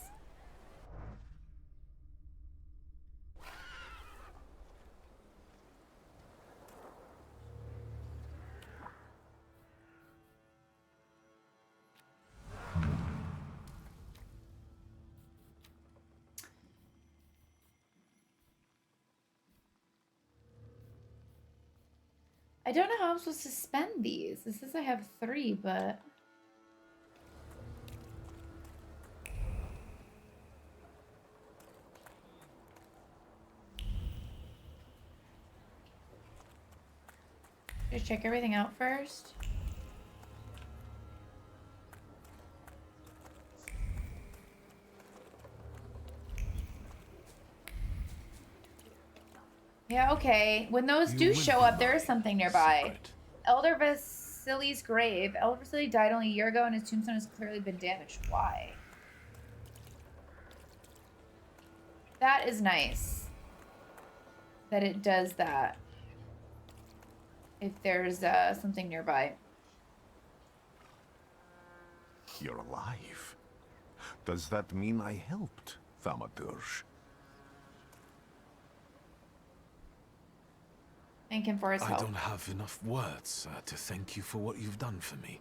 I don't know how I'm supposed to spend these. This says I have 3, but... Just check everything out first. Yeah, okay. When those do show up, there is something nearby. Elder Vasily's grave. Elder Vasily died only a year ago and his tombstone has clearly been damaged. Why? That is nice. That it does that. If there's something nearby. You're alive. Does that mean I helped, Thaurmaturge? Thank him for his help. I don't have enough words to thank you for what you've done for me.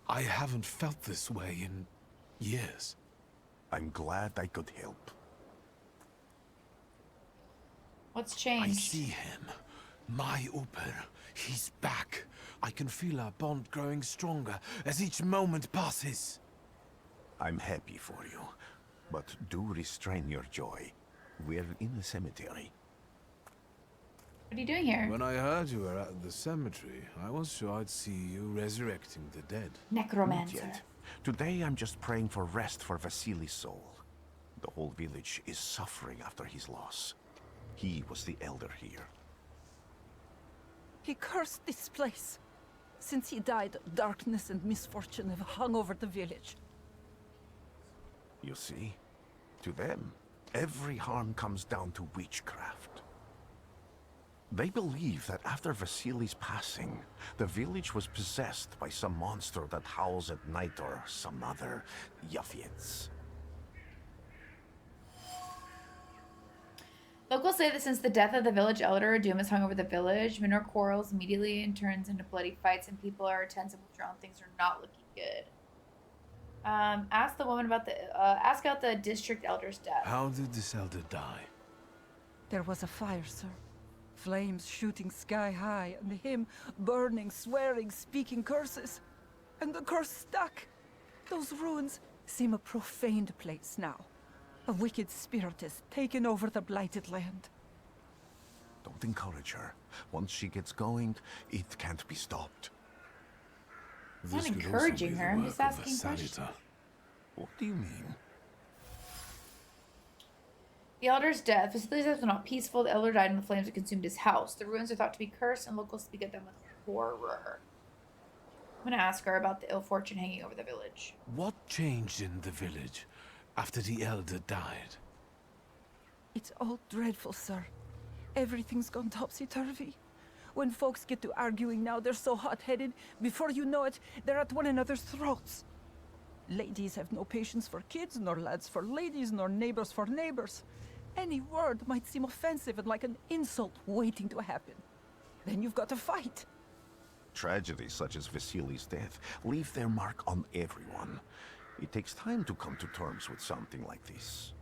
I haven't felt this way in years. I'm glad I could help. What's changed? I see him. My Uper. He's back. I can feel our bond growing stronger as each moment passes. I'm happy for you, but do restrain your joy. We're in the cemetery. What are you doing here? When I heard you were at the cemetery, I was sure I'd see you resurrecting the dead. Necromancer. Not yet. Today I'm just praying for rest for Vasily's soul. The whole village is suffering after his loss. He was the elder here. He cursed this place. Since he died, darkness and misfortune have hung over the village. You see, to them, every harm comes down to witchcraft. They believe that after Vasily's passing, the village was possessed by some monster that howls at night or some other yaffiets. Locals say that since the death of the village elder, a doom has hung over the village. Minor quarrels immediately and turns into bloody fights, and people are tense and withdrawn. Things are not looking good. Ask the woman about the ask out the district elder's death. How did this elder die? There was a fire, sir. Flames shooting sky high, and him burning, swearing, speaking curses. And the curse stuck. Those ruins seem a profaned place now. A wicked spirit has taken over the blighted land. Don't encourage her. Once she gets going, it can't be stopped. I'm not encouraging her, I'm just asking questions. What do you mean? The elder's death. Vasily's death was not peaceful. The elder died in the flames that consumed his house. The ruins are thought to be cursed, and locals speak of them with horror. I'm gonna ask her about the ill fortune hanging over the village. What changed in the village after the elder died? It's all dreadful, sir. Everything's gone topsy-turvy. When folks get to arguing now, they're so hot-headed, before you know it, they're at one another's throats. Ladies have no patience for kids, nor lads for ladies, nor neighbors for neighbors. Any word might seem offensive and like an insult waiting to happen. Then you've got to fight. Tragedies such as Vasily's death leave their mark on everyone. It takes time to come to terms with something like this.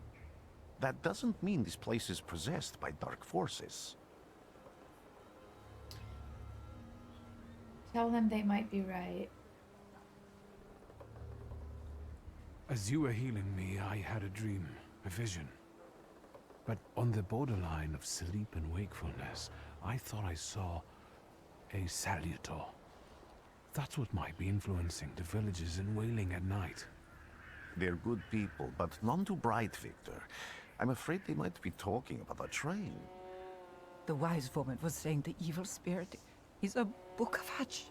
That doesn't mean this place is possessed by dark forces. Tell them they might be right. As you were healing me, I had a dream, a vision. But on the borderline of sleep and wakefulness, I thought I saw a salutor. That's what might be influencing the villagers in Wailing at night. They're good people, but none too bright, Victor. I'm afraid they might be talking about a train. The wise woman was saying the evil spirit is a book of hatch.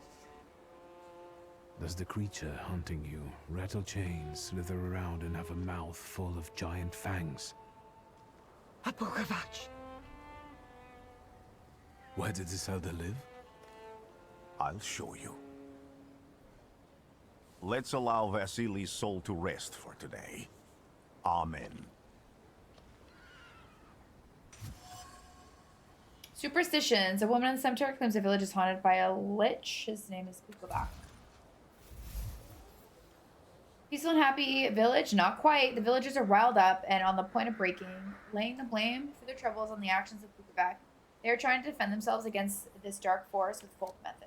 Does the creature hunting you rattle chains, slither around, and have a mouth full of giant fangs? A book of hatch. Where did this elder live? I'll show you. Let's allow Vasily's soul to rest for today. Amen. Superstitions. A woman in the cemetery claims the village is haunted by a lich. His name is Kukulak. Peaceful and happy village? Not quite. The villagers are riled up and on the point of breaking, laying the blame for their troubles on the actions of Kukulak. They are trying to defend themselves against this dark force with folk methods.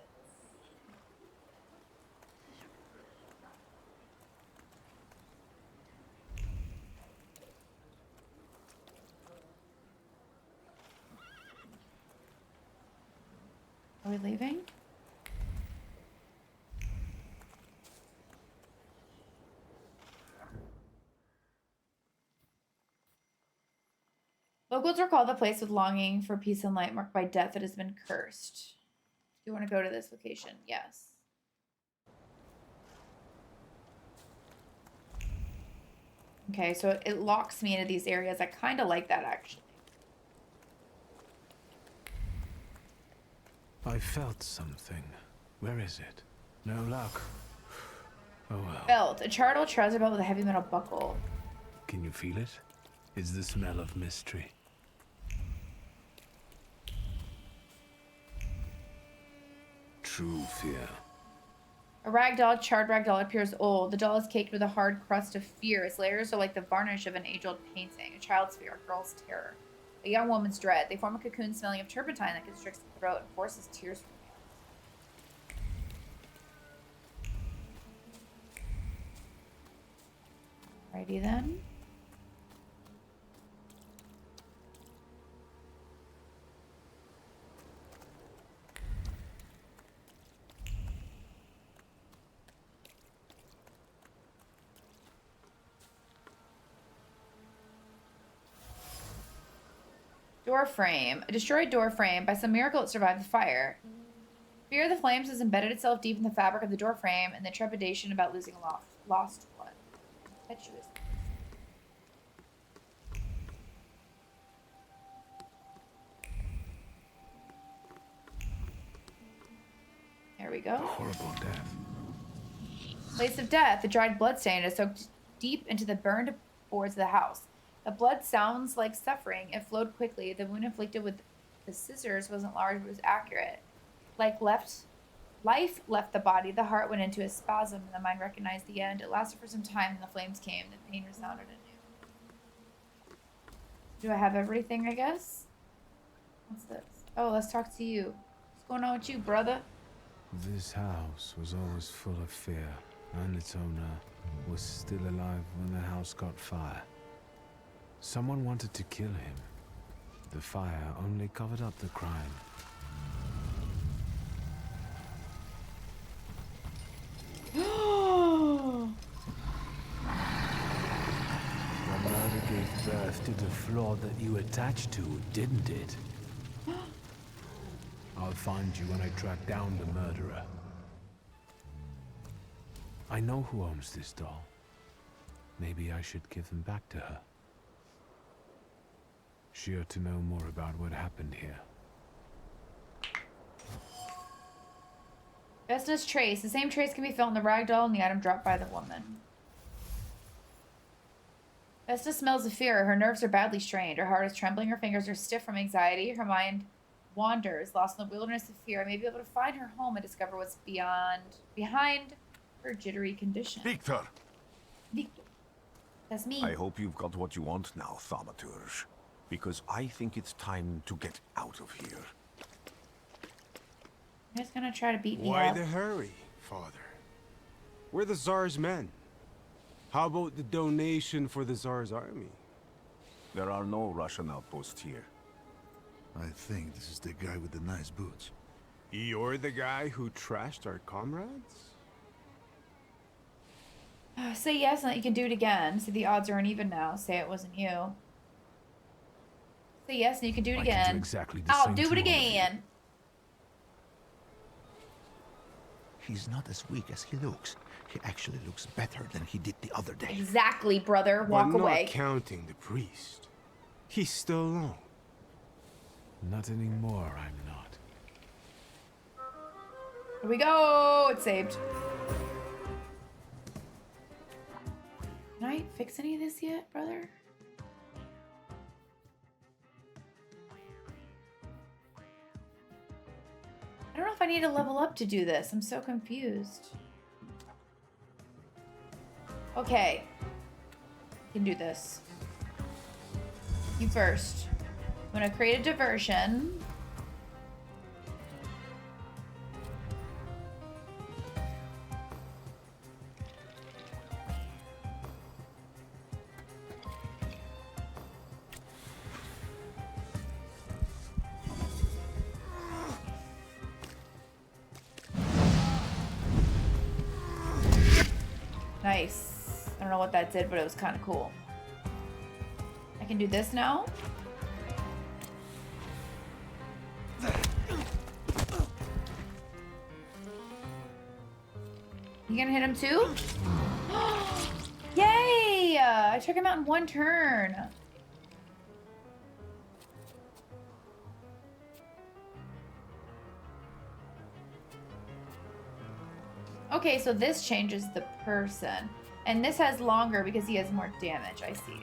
Are we leaving? Locals recall the place with longing for peace and light marked by death that has been cursed. Do you want to go to this location? Yes. Okay, so it locks me into these areas. I kind of like that, actually. I felt something. Where is it? No luck. Oh well. Belt. A charred trouser belt with a heavy metal buckle. Can you feel it? It's the smell of mystery. True fear. A ragdoll, charred ragdoll, appears old. The doll is caked with a hard crust of fear. Its layers are like the varnish of an age-old painting. A child's fear, a girl's terror. A young woman's dread. They form a cocoon smelling of turpentine that constricts the throat and forces tears from the eyes. Alrighty then. Door frame. A destroyed door frame. By some miracle, it survived the fire. Fear of the flames has embedded itself deep in the fabric of the door frame, and the trepidation about losing a lost one. Impetuous. There we go. Horrible death. Place of death. The dried bloodstain is soaked deep into the burned boards of the house. The blood sounds like suffering. It flowed quickly. The wound inflicted with the scissors wasn't large, but was accurate. Life left the body. The heart went into a spasm, and the mind recognized the end. It lasted for some time, and the flames came. The pain resounded anew. Do I have everything, I guess? What's this? Oh, let's talk to you. What's going on with you, brother? This house was always full of fear, and its owner was still alive when the house caught fire. Someone wanted to kill him. The fire only covered up the crime. The murder gave birth to the flaw that you attached to, didn't it? I'll find you when I track down the murderer. I know who owns this doll. Maybe I should give them back to her. She ought to know more about what happened here. Vesta's trace. The same trace can be felt in the ragdoll and the item dropped by the woman. Vesta smells of fear. Her nerves are badly strained. Her heart is trembling. Her fingers are stiff from anxiety. Her mind wanders, lost in the wilderness of fear. I may be able to find her home and discover what's behind her jittery condition. Victor! Victor. That's me. I hope you've got what you want now, Thaurmaturge. Because I think it's time to get out of here. You're just gonna try to beat me Why up. the hurry, Father? We're the Tsar's men. How about the donation for the Tsar's army? There are no Russian outposts here. I think this is the guy with the nice boots. You're the guy who trashed our comrades? Say yes and that you can do it again. So the odds are uneven now. Say it wasn't you. Say yes and you can do it I again. can do exactly the I'll same do to it all of you. again. He's not as weak as he looks. He actually looks better than he did the other day. Exactly, brother. Walk but away. Not counting the priest. He's still alone. Not anymore, I'm not. Here we go. It's saved. Can I fix any of this yet, brother? I don't know if I need to level up to do this. I'm so confused. Okay. I can do this. You first. I'm gonna create a diversion. Nice. I don't know what that did, but it was kind of cool. I can do this now. You gonna hit him too? Yay! I took him out in one turn. Okay, so this changes the person. And this has longer because he has more damage, I see.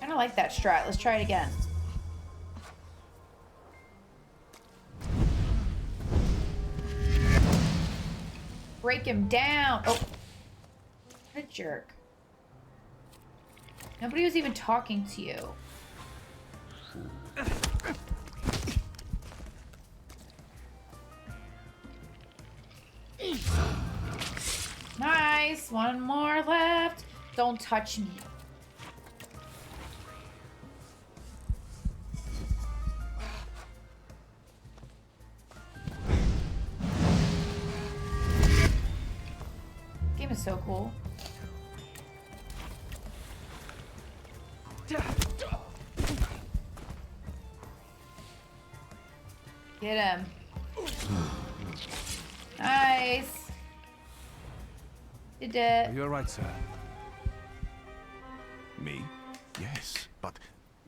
I don't like that strat. Let's try it again. Break him down. Oh. What a jerk. Nobody was even talking to you. Nice. One more left. Don't touch me. Game is so cool. Get him. Nice. You did it. You're right, sir. Me? Yes, but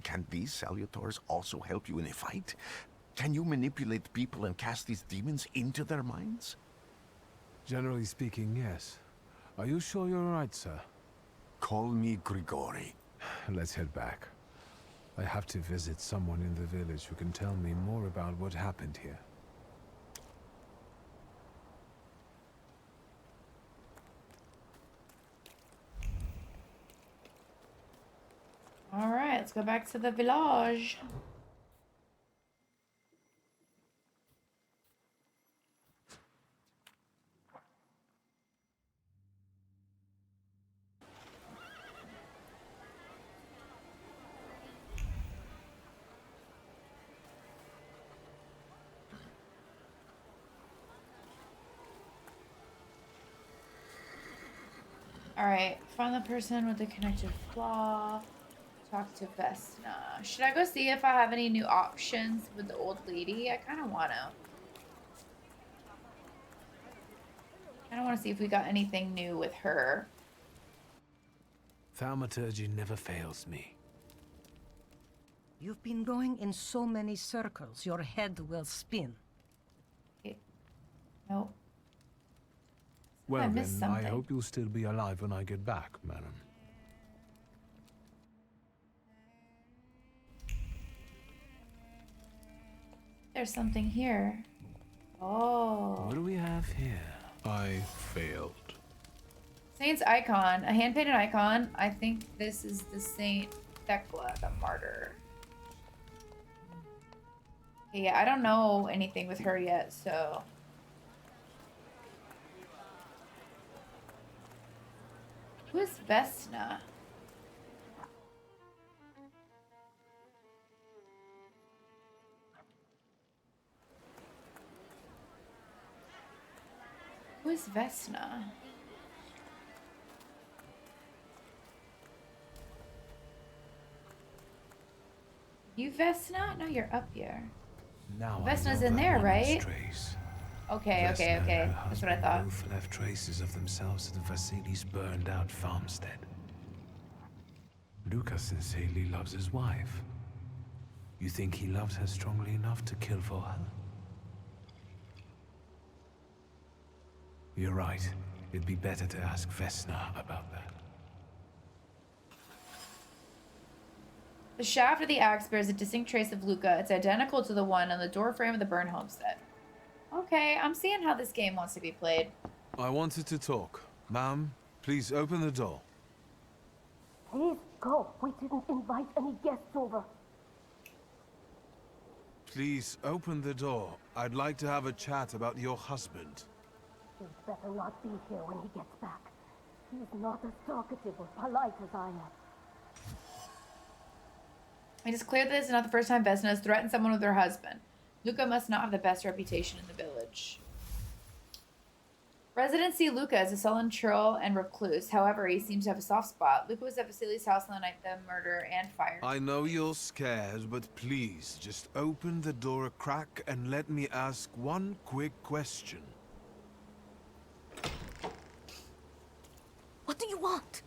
can these salutors also help you in a fight? Can you manipulate people and cast these demons into their minds? Generally speaking, yes. Are you sure you're right, sir? Call me Grigori. Let's head back. I have to visit someone in the village who can tell me more about what happened here. All right, let's go back to the village. Alright, find the person with the connective flaw. Talk to Vesna. Should I go see if I have any new options with the old lady? I kind of want to. I don't want to see if we got anything new with her. Thaurmaturge never fails me. You've been going in so many circles, your head will spin. Nope. Well I then, missed something. I hope you'll still be alive when I get back, madam. There's something here. Oh. What do we have here? I failed. Saint's icon. A hand-painted icon. I think this is the Saint Thecla, the martyr. Okay, yeah, I don't know anything with her yet, so... Who is Vesna? Who is Vesna? You Vesna? No, you're up here. Now Vesna's in there, right? Okay, okay, Vesna okay. and her That's what I husband thought. both left traces of themselves at Vasily's burned-out farmstead. Luca sincerely loves his wife. You think he loves her strongly enough to kill for her? You're right. It'd be better to ask Vesna about that. The shaft of the axe bears a distinct trace of Luca. It's identical to the one on the doorframe of the burned homestead. Okay, I'm seeing how this game wants to be played. I wanted to talk. Ma'am, please open the door. Please go. We didn't invite any guests over. Please open the door. I'd like to have a chat about your husband. He'd better not be here when he gets back. He's not as talkative or polite as I am. It is clear that this is not the first time Vesna has threatened someone with her husband. Luca must not have the best reputation in the village. Residency Luca is a sullen churl and recluse. However, he seems to have a soft spot. Luca was at Vasili's house on the night of the murder and fire. I know you're scared, but please, just open the door a crack and let me ask one quick question. What do you want?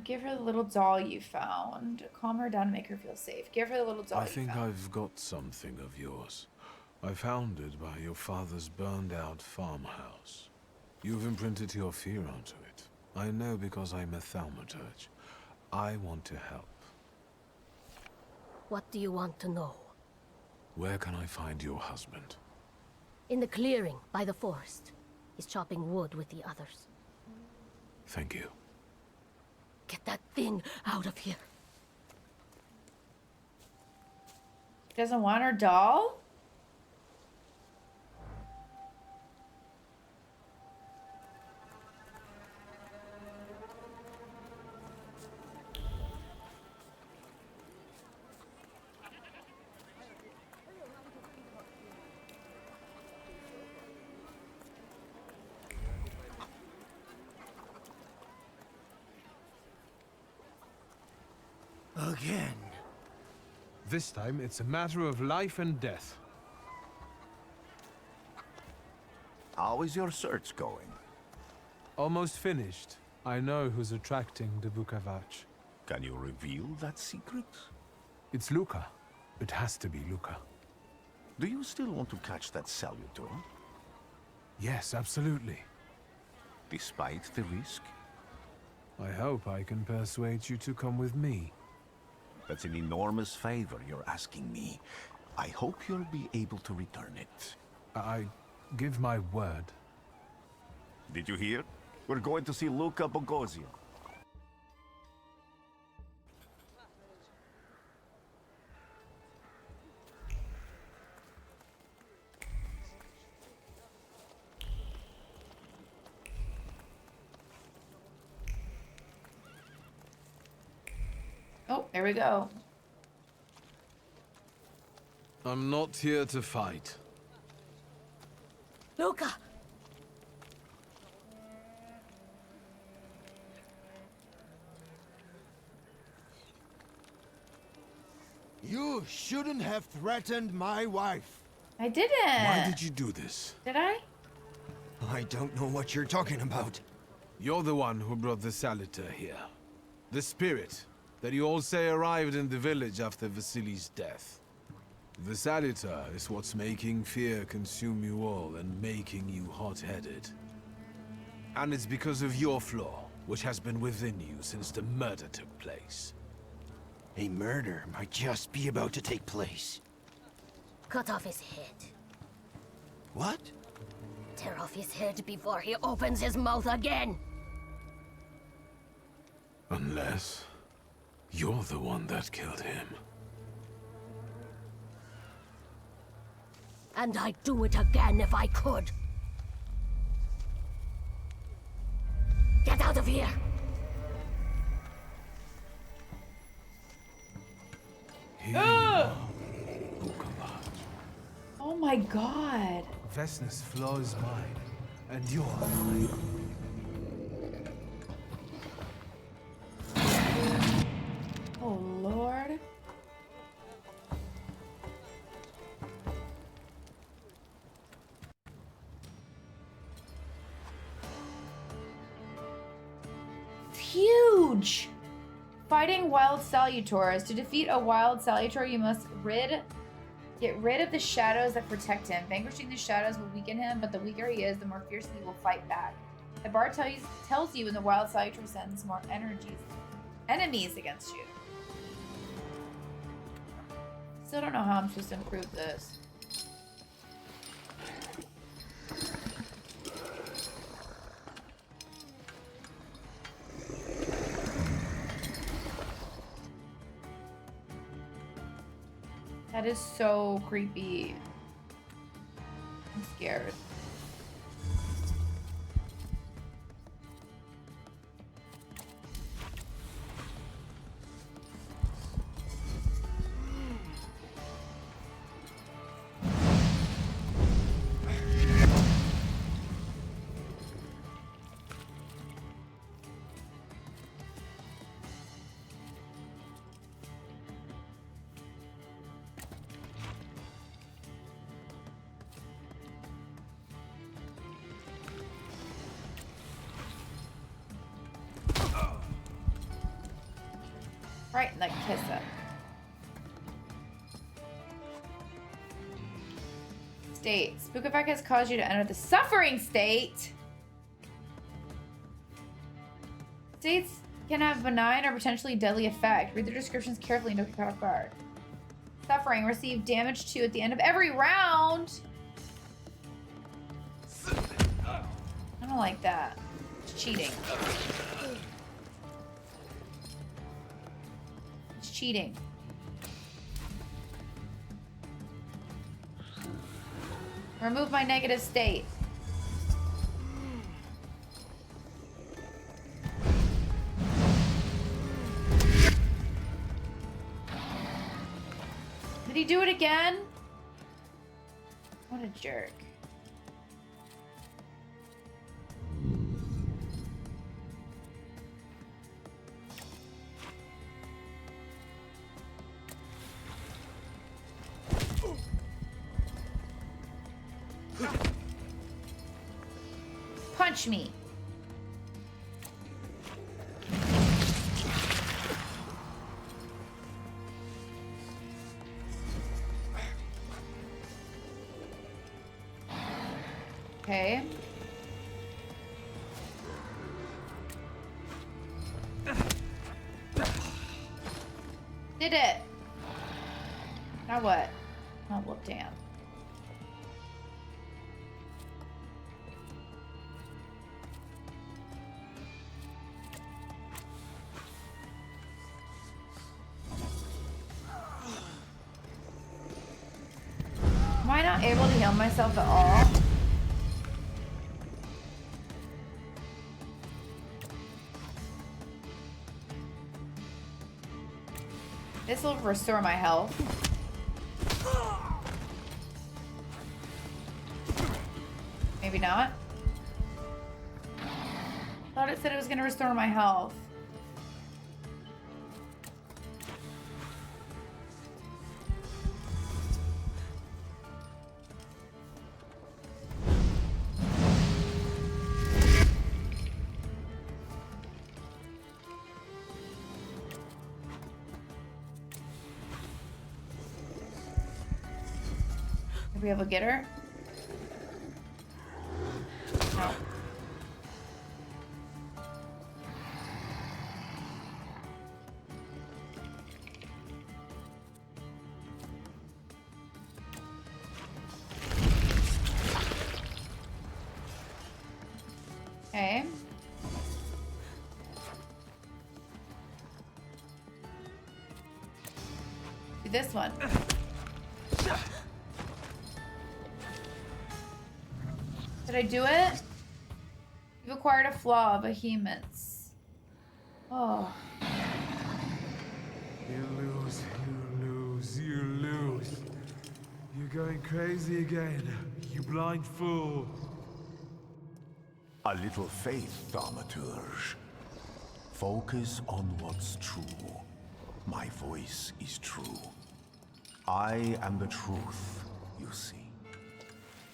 Give her the little doll you found. Calm her down and make her feel safe. Give her the little doll I you think found. I've got something of yours. I found it by your father's burned-out farmhouse. You've imprinted your fear onto it. I know because I'm a Thaurmaturge. I want to help. What do you want to know? Where can I find your husband? In the clearing, by the forest. He's chopping wood with the others. Thank you. Get that thing out of here. She doesn't want her doll? Again. This time, it's a matter of life and death. How is your search going? Almost finished. I know who's attracting the Bukavach. Can you reveal that secret? It's Luca. It has to be Luca. Do you still want to catch that Salutor? Yes, absolutely. Despite the risk? I hope I can persuade you to come with me. That's an enormous favor you're asking me. I hope you'll be able to return it. I give my word. Did you hear? We're going to see Luca Bogosian. Oh, there we go. I'm not here to fight. Luca! You shouldn't have threatened my wife. I didn't. Why did you do this? Did I? I don't know what you're talking about. You're the one who brought the Salutor here. The spirit that you all say arrived in the village after Vasili's death. The Salutor is what's making fear consume you all and making you hot-headed. And it's because of your flaw, which has been within you since the murder took place. A murder might just be about to take place. Cut off his head. What? Tear off his head before he opens his mouth again. Unless you're the one that killed him. And I'd do it again if I could. Get out of here! Oh my god. Vesna's flaw is mine, and you're mine. Oh Lord. It's huge. Fighting wild salutors. To defeat a wild salutor, you must get rid of the shadows that protect him. Vanquishing the shadows will weaken him, but the weaker he is, the more fiercely he will fight back. The bard tells you when the wild salutor sends more enemies against you. Still don't know how I'm supposed to improve this. That is so creepy. I'm scared. Right in the kiss-up. State. Spook effect has caused you to enter the suffering state. States can have benign or potentially deadly effect. Read the descriptions carefully and don't get caught off guard. Suffering. Receive damage 2 at the end of every round. I don't like that. It's cheating. It's cheating. Remove my negative state. Did he do it again? What a jerk. Punch me. Okay. Did it. Now what? Oh, well, damn. Am I not able to heal myself at all? This will restore my health. Maybe not. Thought it said it was going to restore my health. Are we able to get her? No. Okay. Do this one. Did I do it? You've acquired a flaw, behemoths. Oh. You lose, you lose, you lose. You're going crazy again, you blind fool. A little faith, Thaurmaturge. Focus on what's true. My voice is true. I am the truth, you see.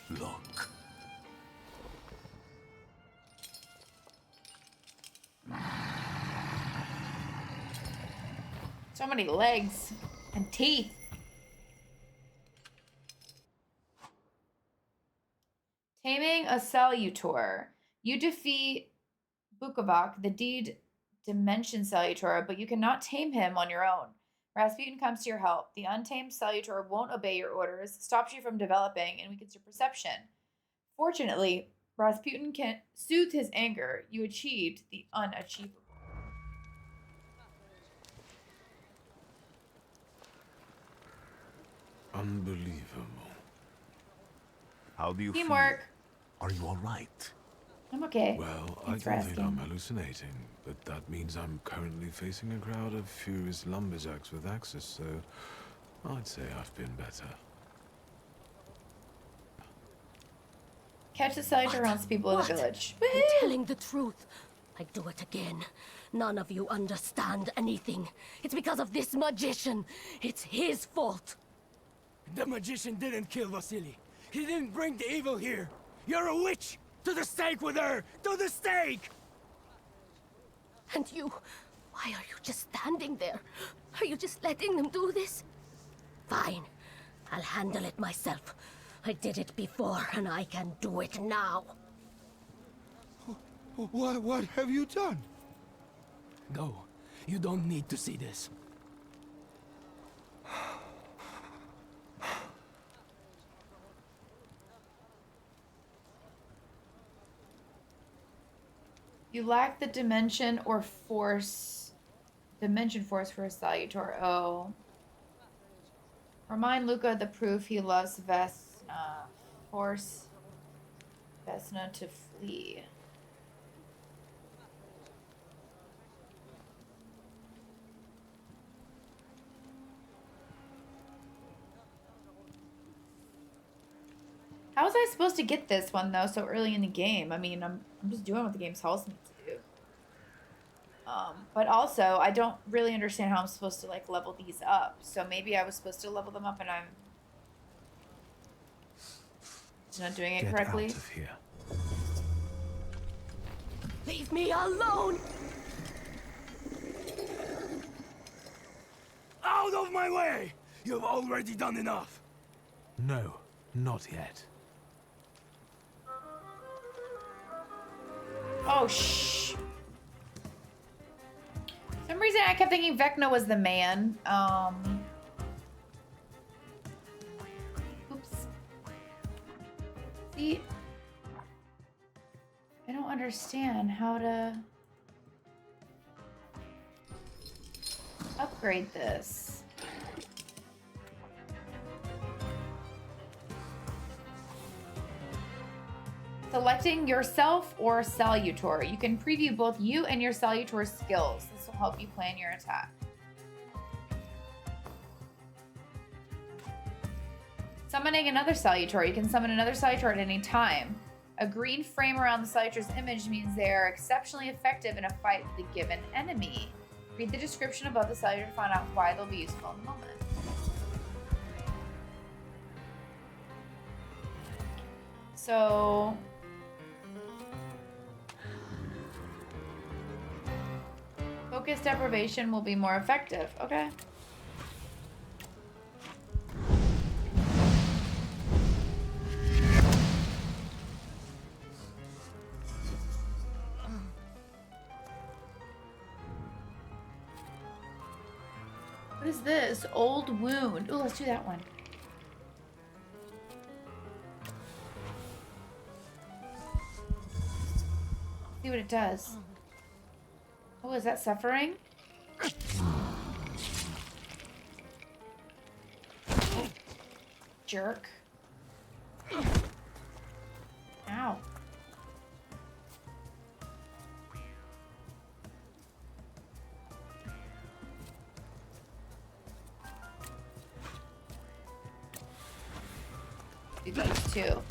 Look. So many legs and teeth. Taming a Salutor. You defeat Bukovac, the deed dimension Salutor, but you cannot tame him on your own. Rasputin comes to your help. The untamed Salutor won't obey your orders, stops you from developing, and weakens your perception. Fortunately, Rasputin can soothe his anger. You achieved the unachievable. Unbelievable. How do you Teamwork. feel? Are you all right? I'm okay. Well, Thanks I for don't think I'm asking. hallucinating, but that means I'm currently facing a crowd of furious lumberjacks with axes, so I'd say I've been better. Catch the Salutor haunts people in the village. I'm telling the truth. I do it again. None of you understand anything. It's because of this magician. It's his fault. The magician didn't kill Vasily. He didn't bring the evil here. You're a witch! To the stake with her! To the stake! And you... why are you just standing there? Are you just letting them do this? Fine. I'll handle it myself. I did it before, and I can do it now. What have you done? Go. You don't need to see this. You lack the dimension force for a Salutor. Oh. Remind Luca the proof he loves Vesna. Force Vesna to flee. How was I supposed to get this one though so early in the game? I mean, I'm just doing what the game tells me to do. But also, I don't really understand how I'm supposed to like level these up. So maybe I was supposed to level them up and I'm just not doing it correctly. Get out of here. Leave me alone! Out of my way! You've already done enough. No, not yet. Oh, shh. For some reason, I kept thinking Vecna was the man. Oops. See? I don't understand how to upgrade this. Selecting yourself or Salutor. You can preview both you and your Salutor skills. This will help you plan your attack. Summoning another Salutor. You can summon another Salutor at any time. A green frame around the Salutor's image means they are exceptionally effective in a fight with a given enemy. Read the description above the Salutor to find out why they'll be useful in the moment. So... focus deprivation will be more effective. Okay. What is this? Old wound. Oh, let's do that one. See what it does. Oh, is that suffering? Jerk. Ow. Do those two.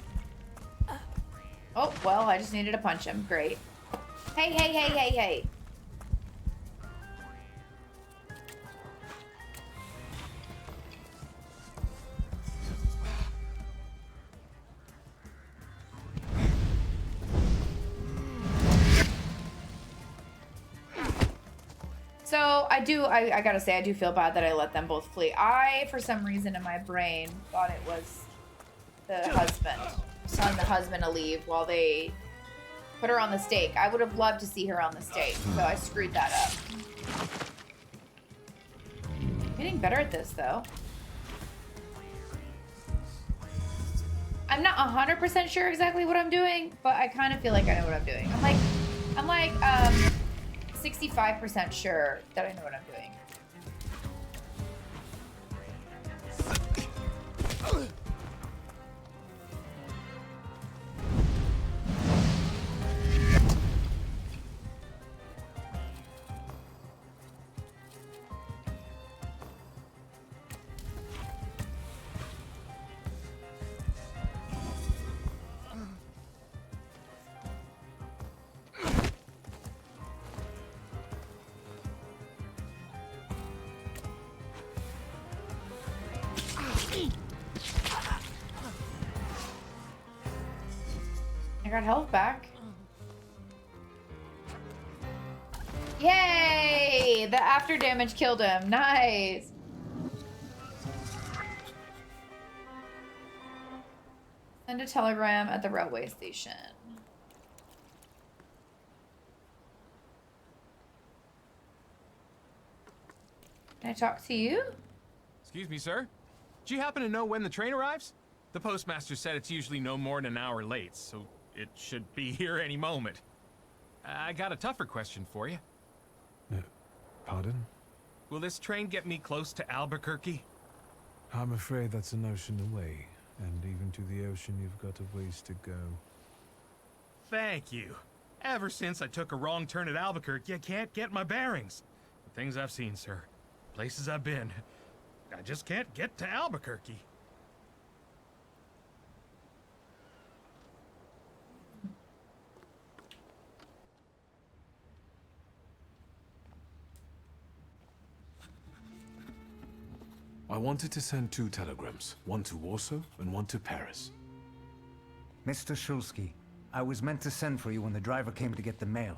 Oh, well, I just needed to punch him. Great. Hey, hey, hey, hey, hey. So I gotta say, I do feel bad that I let them both flee. I, for some reason in my brain, thought it was the husband. Telling the husband to leave while they put her on the stake. I would have loved to see her on the stake, so I screwed that up. I'm getting better at this, though. I'm not 100% sure exactly what I'm doing, but I kind of feel like I know what I'm doing. I'm like 65% sure that I know what I'm doing. I got health back. Yay! Yay! The after damage killed him. Nice. Send a telegram at the railway station. Can I talk to you? Excuse me, sir. Do you happen to know when the train arrives? The postmaster said it's usually no more than an hour late, so it should be here any moment. I got a tougher question for you. Pardon? Will this train get me close to Albuquerque? I'm afraid that's an ocean away, and even to the ocean you've got a ways to go. Thank you. Ever since I took a wrong turn at Albuquerque, I can't get my bearings. The things I've seen, sir. Places I've been. I just can't get to Albuquerque. I wanted to send 2 telegrams, one to Warsaw and one to Paris. Mr. Shulsky, I was meant to send for you when the driver came to get the mail.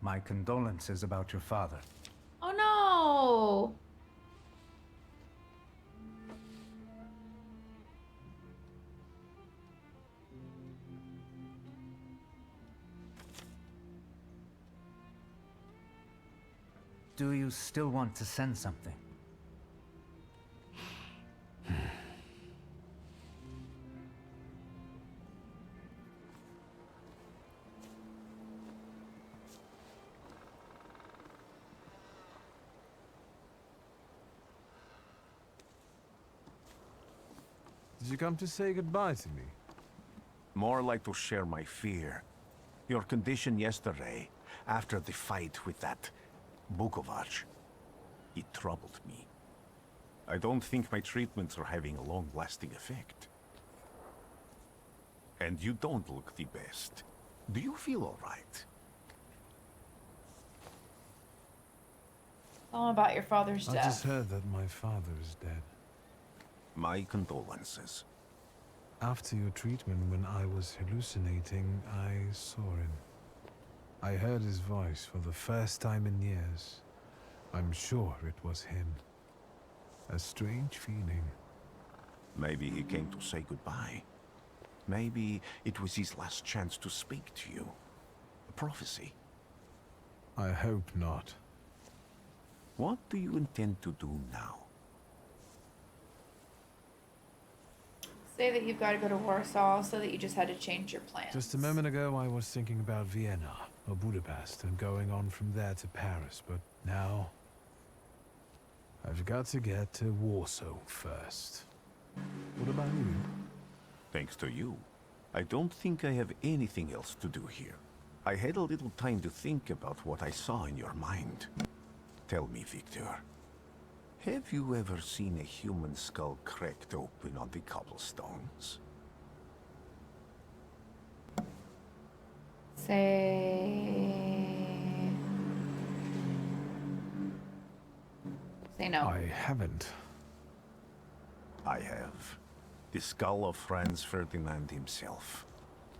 My condolences about your father. Oh no! Do you still want to send something? Did you come to say goodbye to me? More like to share my fear. Your condition yesterday, after the fight with that Bukovac, it troubled me. I don't think my treatments are having a long-lasting effect. And you don't look the best. Do you feel all right? Tell him about your father's I death. just heard that my father is dead. My condolences. After your treatment, when I was hallucinating, I saw him. I heard his voice for the first time in years. I'm sure it was him. A strange feeling. Maybe he came to say goodbye. Maybe it was his last chance to speak to you. A prophecy. I hope not. What do you intend to do now? Say that you've got to go to Warsaw, so that you just had to change your plans. Just a moment ago, I was thinking about Vienna or Budapest and going on from there to Paris, but now I've got to get to Warsaw first. What about you? Thanks to you, I don't think I have anything else to do here. I had a little time to think about what I saw in your mind. Tell me, Victor, have you ever seen a human skull cracked open on the cobblestones? Say no. I haven't. I have. The skull of Franz Ferdinand himself,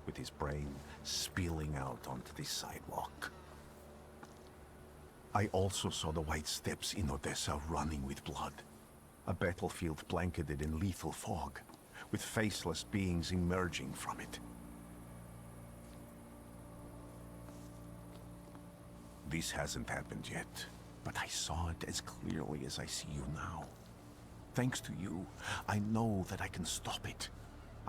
with his brain spilling out onto the sidewalk. I also saw the white steps in Odessa running with blood. A battlefield blanketed in lethal fog, with faceless beings emerging from it. This hasn't happened yet, but I saw it as clearly as I see you now. Thanks to you, I know that I can stop it.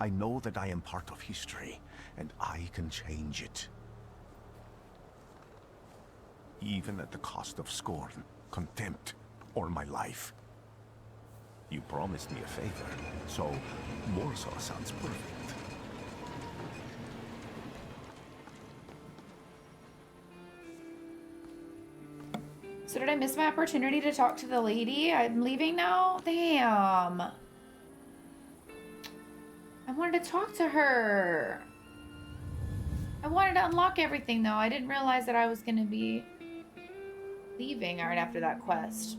I know that I am part of history, and I can change it. Even at the cost of scorn, contempt, or my life. You promised me a favor, so Warsaw sounds perfect. So did I miss my opportunity to talk to the lady? I'm leaving now? Damn. I wanted to talk to her. I wanted to unlock everything though. I didn't realize that I was going to be leaving right after that quest.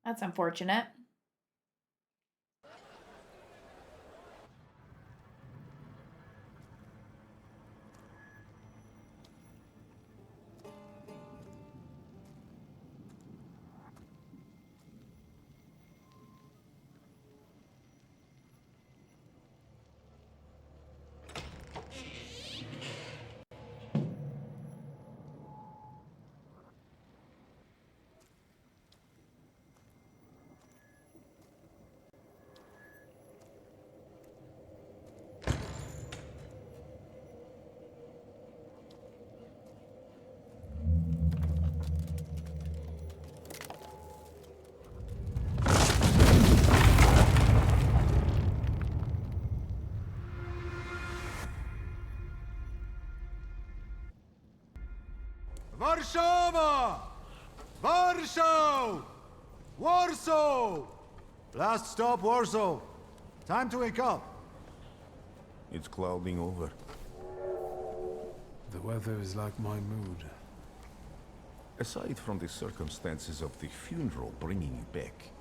That's unfortunate. Warszawa! Warsaw! Warsaw! Last stop, Warsaw. Time to wake up. It's clouding over. The weather is like my mood. Aside from the circumstances of the funeral bringing you back,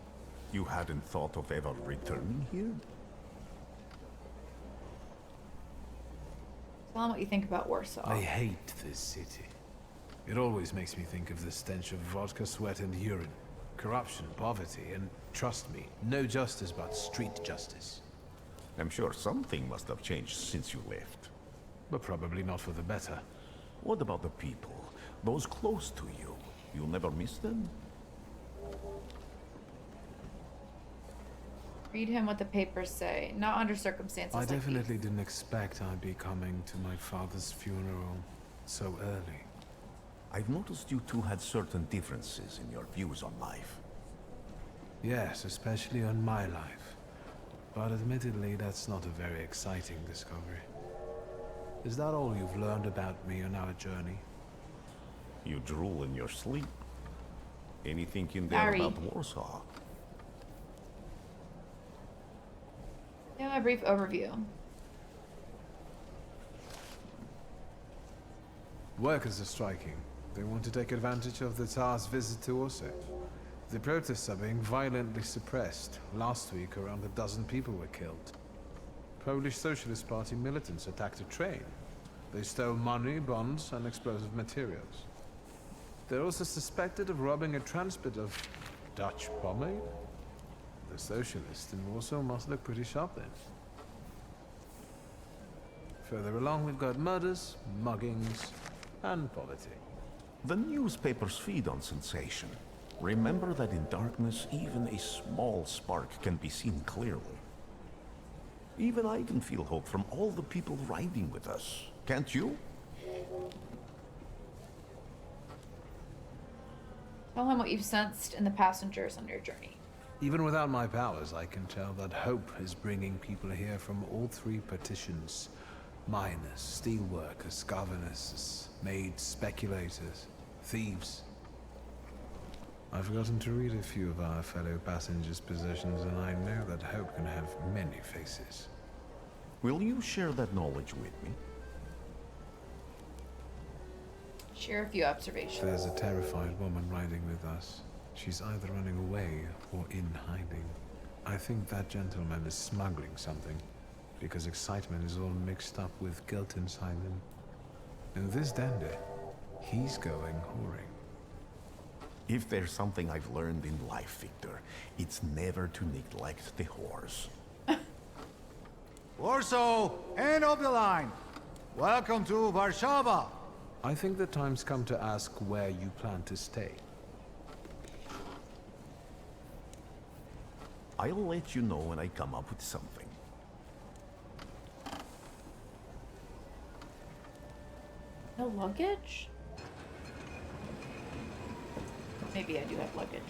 you hadn't thought of ever returning here? Tell them what you think about Warsaw. I hate this city. It always makes me think of the stench of vodka, sweat, and urine. Corruption, poverty, and trust me, no justice but street justice. I'm sure something must have changed since you left. But probably not for the better. What about the people? Those close to you? You'll never miss them? Read him what the papers say. Not under circumstances I like definitely didn't expect I'd be coming to my father's funeral so early. I've noticed you two had certain differences in your views on life. Yes, especially on my life. But admittedly, that's not a very exciting discovery. Is that all you've learned about me on our journey? You drool in your sleep. Anything in there Harry. about Warsaw? Yeah, a brief overview. Workers are striking. They want to take advantage of the Tsar's visit to Warsaw. The protests are being violently suppressed. Last week, around a dozen people were killed. Polish Socialist Party militants attacked a train. They stole money, bonds, and explosive materials. They're also suspected of robbing a transport of Dutch pomade. The socialists in Warsaw must look pretty sharp then. Further along, we've got murders, muggings, and poverty. The newspapers feed on sensation. Remember that in darkness, even a small spark can be seen clearly. Even I can feel hope from all the people riding with us. Can't you? Tell him what you've sensed in the passengers on your journey. Even without my powers, I can tell that hope is bringing people here from all three partitions. Miners, steelworkers, governesses, maids, speculators, thieves. I've forgotten to read a few of our fellow passengers' possessions, and I know that hope can have many faces. Will you share that knowledge with me? Share a few observations. There's a terrified woman riding with us. She's either running away or in hiding. I think that gentleman is smuggling something, because excitement is all mixed up with guilt inside him. And this dandy, he's going whoring. If there's something I've learned in life, Victor, it's never to neglect the whores. Warsaw, end of the line. Welcome to Warszawa. I think the time's come to ask where you plan to stay. I'll let you know when I come up with something. No luggage? Maybe I do have luggage.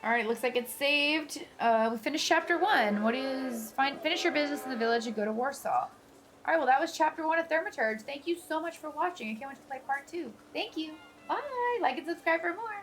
All right, looks like it's saved. We finished chapter 1. What is finish your business in the village and go to Warsaw. All right, well, that was chapter 1 of Thaurmaturge. Thank you so much for watching. I can't wait to play part 2. Thank you. Bye. Like and subscribe for more.